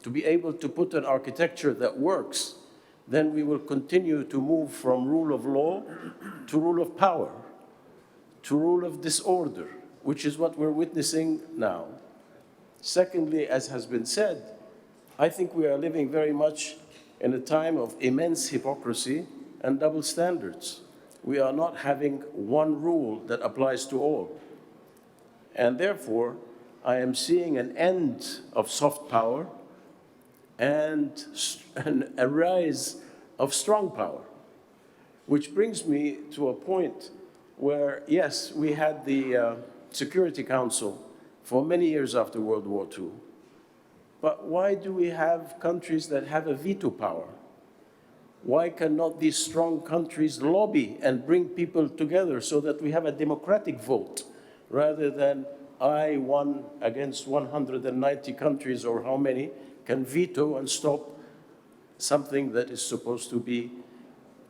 to be able to put an architecture that works, then we will continue to move from rule of law to rule of power, to rule of disorder, which is what we're witnessing now. Secondly, as has been said, I think we are living very much in a time of immense hypocrisy and double standards. We are not having one rule that applies to all. And therefore, I am seeing an end of soft power and a rise of strong power, which brings me to a point where, yes, we had the Security Council for many years after World War II. But why do we have countries that have a veto power? Why cannot these strong countries lobby and bring people together so that we have a democratic vote rather than I, one against 190 countries or how many, can veto and stop something that is supposed to be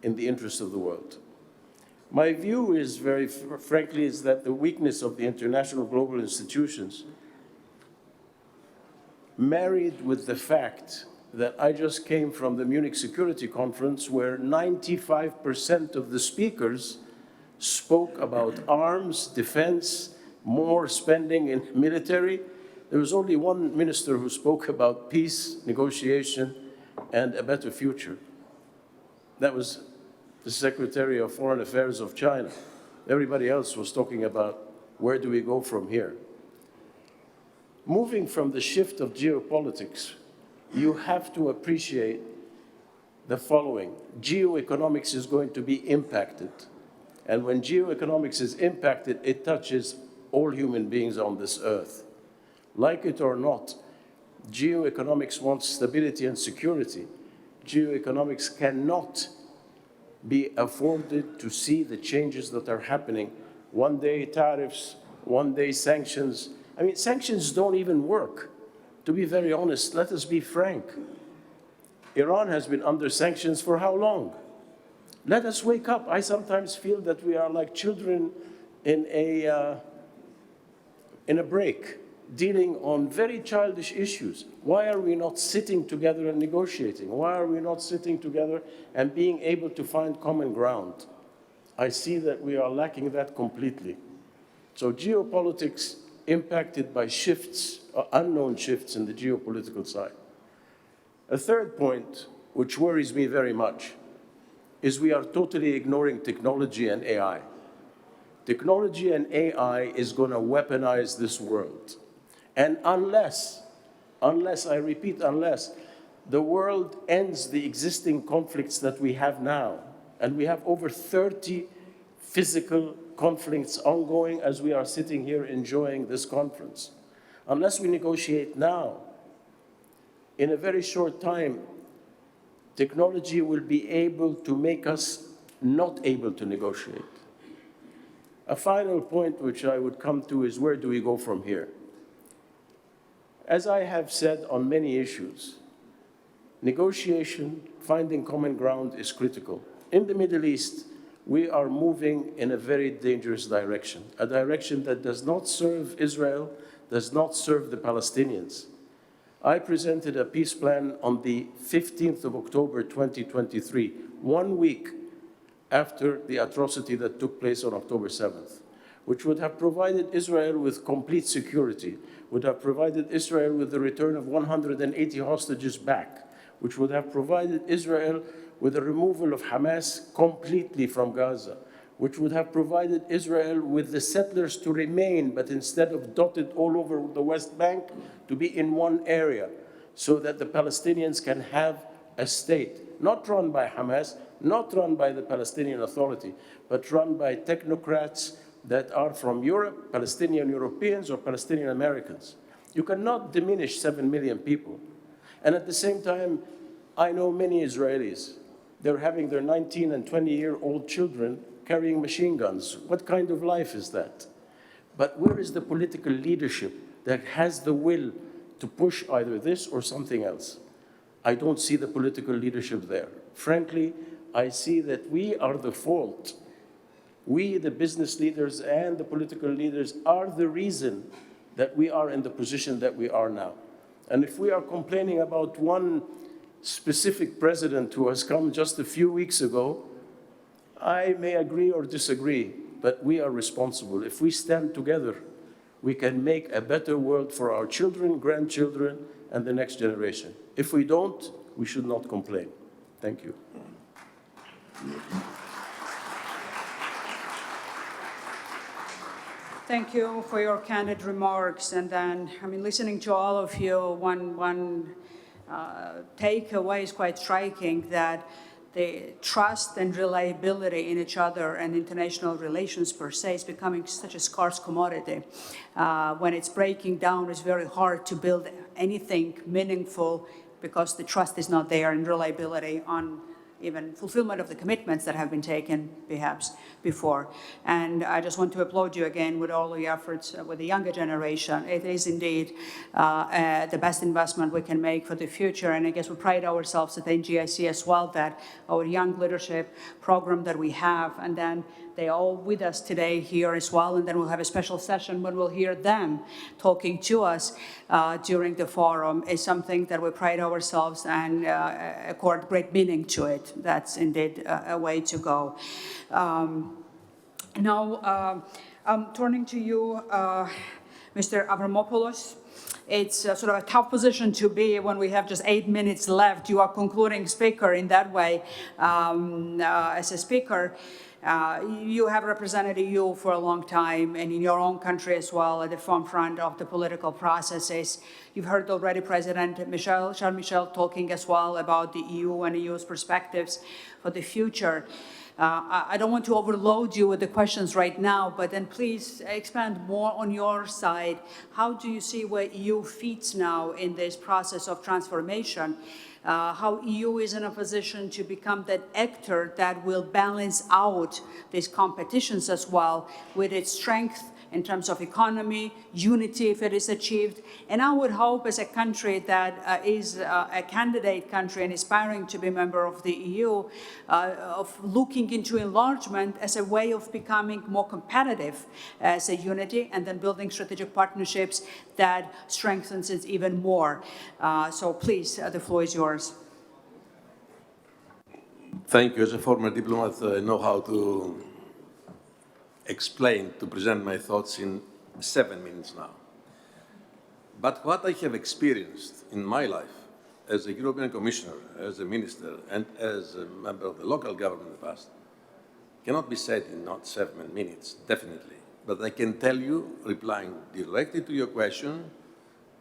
in the interest of the world? My view is, very frankly, is that the weakness of the international global institutions, married with the fact that I just came from the Munich Security Conference where 95% of the speakers spoke about arms, defense, more spending in military. There was only one minister who spoke about peace, negotiation, and a better future. That was the Secretary of Foreign Affairs of China. Everybody else was talking about where do we go from here. Moving from the shift of geopolitics, you have to appreciate the following. Geoeconomics is going to be impacted. And when geoeconomics is impacted, it touches all human beings on this earth. Like it or not, geoeconomics wants stability and security. Geoeconomics cannot be afforded to see the changes that are happening. One day tariffs, one day sanctions. I mean, sanctions don't even work. To be very honest, let us be frank. Iran has been under sanctions for how long? Let us wake up. I sometimes feel that we are like children in a break, dealing on very childish issues. Why are we not sitting together and negotiating? Why are we not sitting together and being able to find common ground? I see that we are lacking that completely. So geopolitics impacted by shifts, unknown shifts in the geopolitical side. A third point, which worries me very much, is we are totally ignoring technology and AI. Technology and AI is going to weaponize this world. And unless, I repeat, unless the world ends the existing conflicts that we have now, and we have over 30 physical conflicts ongoing as we are sitting here enjoying this conference, unless we negotiate now, in a very short time, technology will be able to make us not able to negotiate. A final point which I would come to is, where do we go from here? As I have said on many issues, negotiation, finding common ground is critical. In the Middle East, we are moving in a very dangerous direction, a direction that does not serve Israel, does not serve the Palestinians. I presented a peace plan on the 15th of October 2023, 1 week after the atrocity that took place on October 7th, which would have provided Israel with complete security, would have provided Israel with the return of 180 hostages back, which would have provided Israel with the removal of Hamas completely from Gaza, which would have provided Israel with the settlers to remain, but instead of dotted all over the West Bank, to be in one area, so that the Palestinians can have a state, not run by Hamas, not run by the Palestinian Authority, but run by technocrats that are from Europe, Palestinian Europeans or Palestinian Americans. You cannot diminish 7 million people. And at the same time, I know many Israelis. They're having their 19 and 20-year-old children carrying machine guns. What kind of life is that? But where is the political leadership that has the will to push either this or something else? I don't see the political leadership there. Frankly, I see that we are the fault. We, the business leaders and the political leaders, are the reason that we are in the position that we are now. And if we are complaining about one specific president who has come just a few weeks ago, I may agree or disagree, but we are responsible. If we stand together, we can make a better world for our children, grandchildren, and the next generation. If we don't, we should not complain. Thank you. Thank you for your candid remarks. And then, listening to all of you, one takeaway is quite striking, that the trust and reliability in each other and international relations per se is becoming such a scarce commodity. When it's breaking down, it's very hard to build anything meaningful because the trust is not there and reliability on even fulfillment of the commitments that have been taken perhaps before. And I just want to applaud you again with all the efforts with the younger generation. It is indeed the best investment we can make for the future. And I guess we pride ourselves at NGIC as well that our young leadership program that we have, and then they're all with us today here as well, and then we'll have a special session when we'll hear them talking to us during the forum, is something that we pride ourselves and accord great meaning to it. That's indeed a way to go. Now, I'm turning to you, Mr. Avramopoulos. It's sort of a tough position to be when we have just 8 minutes left. You are concluding speaker in that way as a speaker. You have represented EU for a long time, and in your own country as well, at the forefront of the political processes. You've heard already President Charles Michel talking as well about the EU and the EU's perspectives for the future. I don't want to overload you with the questions right now, but then please expand more on your side. How do you see where EU fits now in this process of transformation? How EU is in a position to become that actor that will balance out these competitions as well with its strength in terms of economy, unity if it is achieved. And I would hope as a country that is a candidate country and aspiring to be a member of the EU, of looking into enlargement as a way of becoming more competitive as a unity, and then building strategic partnerships that strengthens it even more. So please, the floor is yours. Thank you. As a former diplomat, I know how to to present my thoughts in 7 minutes now. But what I have experienced in my life as a European Commissioner, as a minister, and as a member of the local government in the past, cannot be said in not 7 minutes, definitely. But I can tell you, replying directly to your question,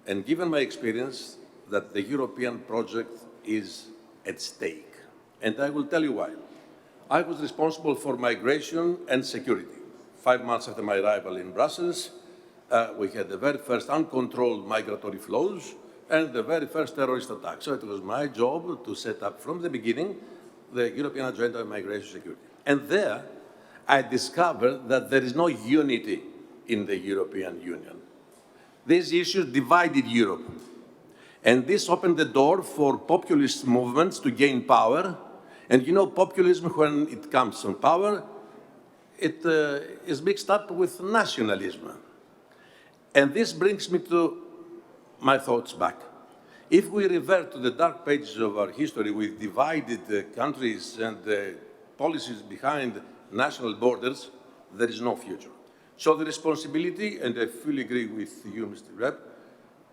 and given my experience, that the European project is at stake. And I will tell you why. I was responsible for migration and security. 5 months after my arrival in Brussels, we had the very first uncontrolled migratory flows and the very first terrorist attack. So it was my job to set up from the beginning the European agenda of migration security. And there, I discovered that there is no unity in the European Union. These issues divided Europe. And this opened the door for populist movements to gain power. And you know, populism, when it comes on power, it is mixed up with nationalism. And this brings me to my thoughts back. If we revert to the dark pages of our history with divided countries and policies behind national borders, there is no future. So the responsibility, and I fully agree with you, Mr. Rep,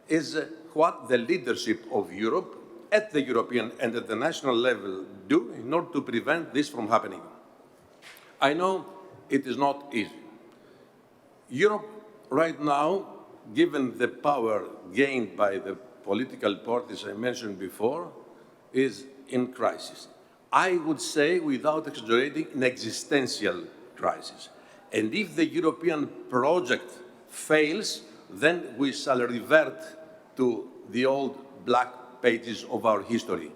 is what the leadership of Europe at the European and at the national level do in order to prevent this from happening. I know it is not easy. Europe right now, given the power gained by the political parties I mentioned before, is in crisis. I would say, without exaggerating, an existential crisis. And if the European project fails, then we shall revert to the old black pages of our history.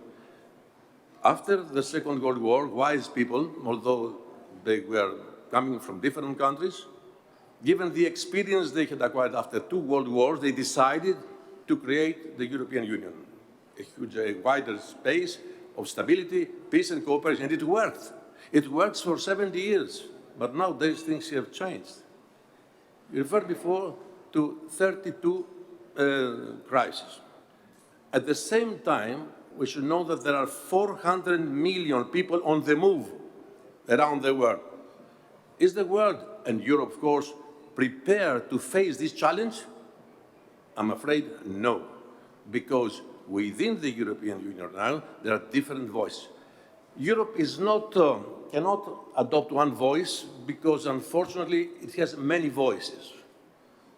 After the Second World War, wise people, although they were coming from different countries, given the experience they had acquired after 2 world wars, they decided to create the European Union, a wider space of stability, peace and cooperation, and it worked. It works for 70 years, but now these things have changed. You referred before to 32 crises. At the same time, we should know that there are 400 million people on the move around the world. Is the world, and Europe of course, prepared to face this challenge? I'm afraid no, because within the European Union now, there are different voices. Europe is not, cannot adopt one voice because, unfortunately, it has many voices.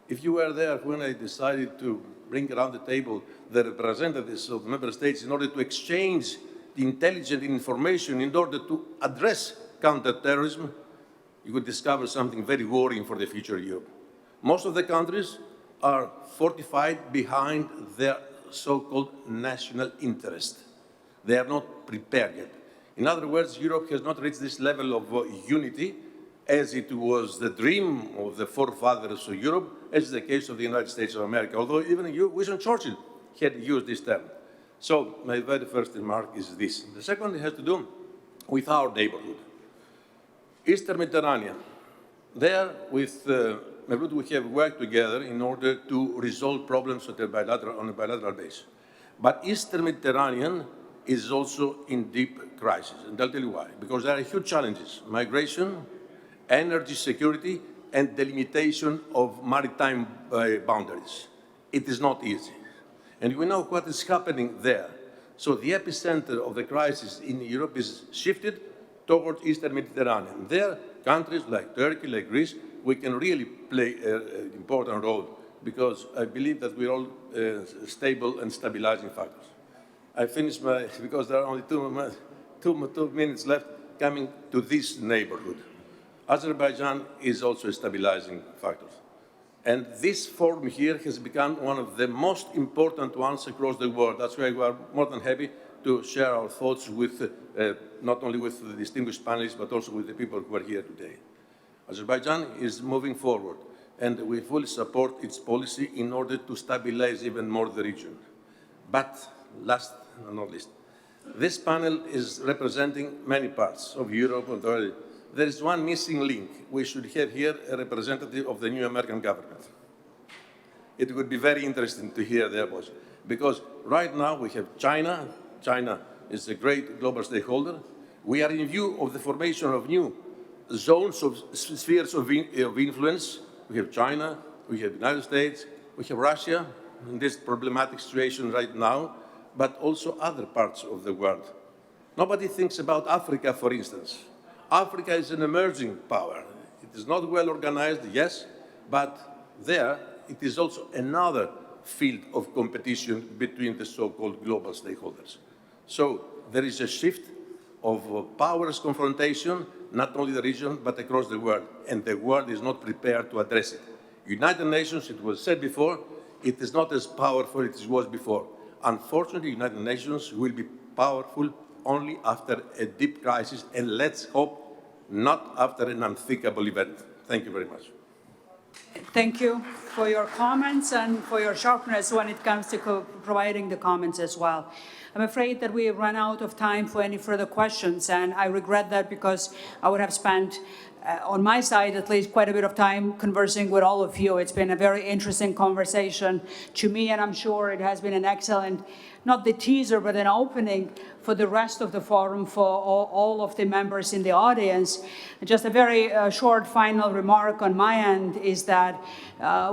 If you were there when I decided to bring around the table the representatives of the member states in order to exchange the intelligent information in order to address counterterrorism, you would discover something very worrying for the future of Europe. Most of the countries are fortified behind their so-called national interest. They are not prepared yet. In other words, Europe has not reached this level of unity as it was the dream of the forefathers of Europe, as is the case of the United States of America, although even Winston Churchill had used this term. So my very first remark is this. The second has to do with our neighborhood. Eastern Mediterranean. There, with Mevlut, we have worked together in order to resolve problems on a bilateral basis. But Eastern Mediterranean is also in deep crisis, and I'll tell you why. Because there are huge challenges: migration, energy security, and delimitation of maritime boundaries. It is not easy. And we know what is happening there. So the epicenter of the crisis in Europe is shifted towards Eastern Mediterranean. There, countries like Turkey, like Greece, we can really play an important role because I believe that we're all stable and stabilizing factors. I finished because there are only two minutes left, coming to this neighborhood. Azerbaijan is also a stabilizing factor. And this forum here has become one of the most important ones across the world. That's why we are more than happy to share our thoughts with, not only with the distinguished panelists, but also with the people who are here today. Azerbaijan is moving forward, and we fully support its policy in order to stabilize even more the region. But last but not least, this panel is representing many parts of Europe and the world. There is one missing link. We should have here a representative of the new American government. It would be very interesting to hear their voice, because right now we have China. China is a great global stakeholder. We are in view of the formation of new zones of spheres of influence. We have China, we have the United States, we have Russia in this problematic situation right now. but also other parts of the world. Nobody thinks about Africa, for instance. Africa is an emerging power. It is not well organized, yes, but there it is also another field of competition between the so-called global stakeholders. So there is a shift of powers confrontation, not only the region, but across the world, and the world is not prepared to address it. United Nations, it was said before, it is not as powerful as it was before. Unfortunately, United Nations will be powerful only after a deep crisis, and let's hope not after an unthinkable event. Thank you very much. Thank you for your comments and for your sharpness when it comes to providing the comments as well. I'm afraid that we have run out of time for any further questions, and I regret that because I would have spent, on my side at least, quite a bit of time conversing with all of you. It's been a very interesting conversation to me, and I'm sure it has been an excellent, not the teaser, but an opening for the rest of the forum, for all of the members in the audience. Just a very short final remark on my end is that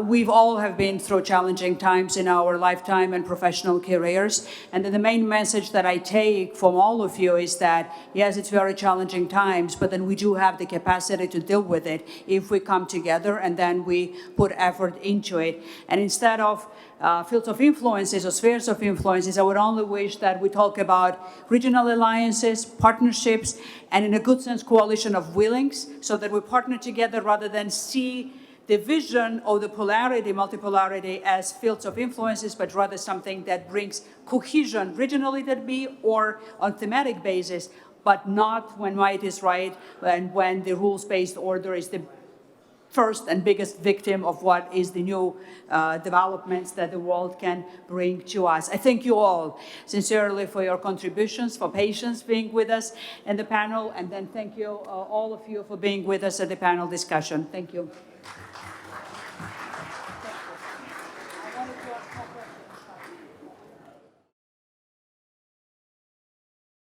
we've all have been through challenging times in our lifetime and professional careers. And the main message that I take from all of you is that, yes, it's very challenging times, but then we do have the capacity to deal with it if we come together and then we put effort into it. And instead of fields of influences or spheres of influences, I would only wish that we talk about regional alliances, partnerships, and in a good sense, coalition of willings, so that we partner together rather than see the vision of the polarity, multipolarity as fields of influences, but rather something that brings cohesion, regionally that be, or on thematic basis, but not when might is right and when the rules-based order is the first and biggest victim of what is the new developments that the world can bring to us. I thank you all sincerely for your contributions, for patience being with us in the panel, and then thank you all of you for being with us at the panel discussion. Thank you.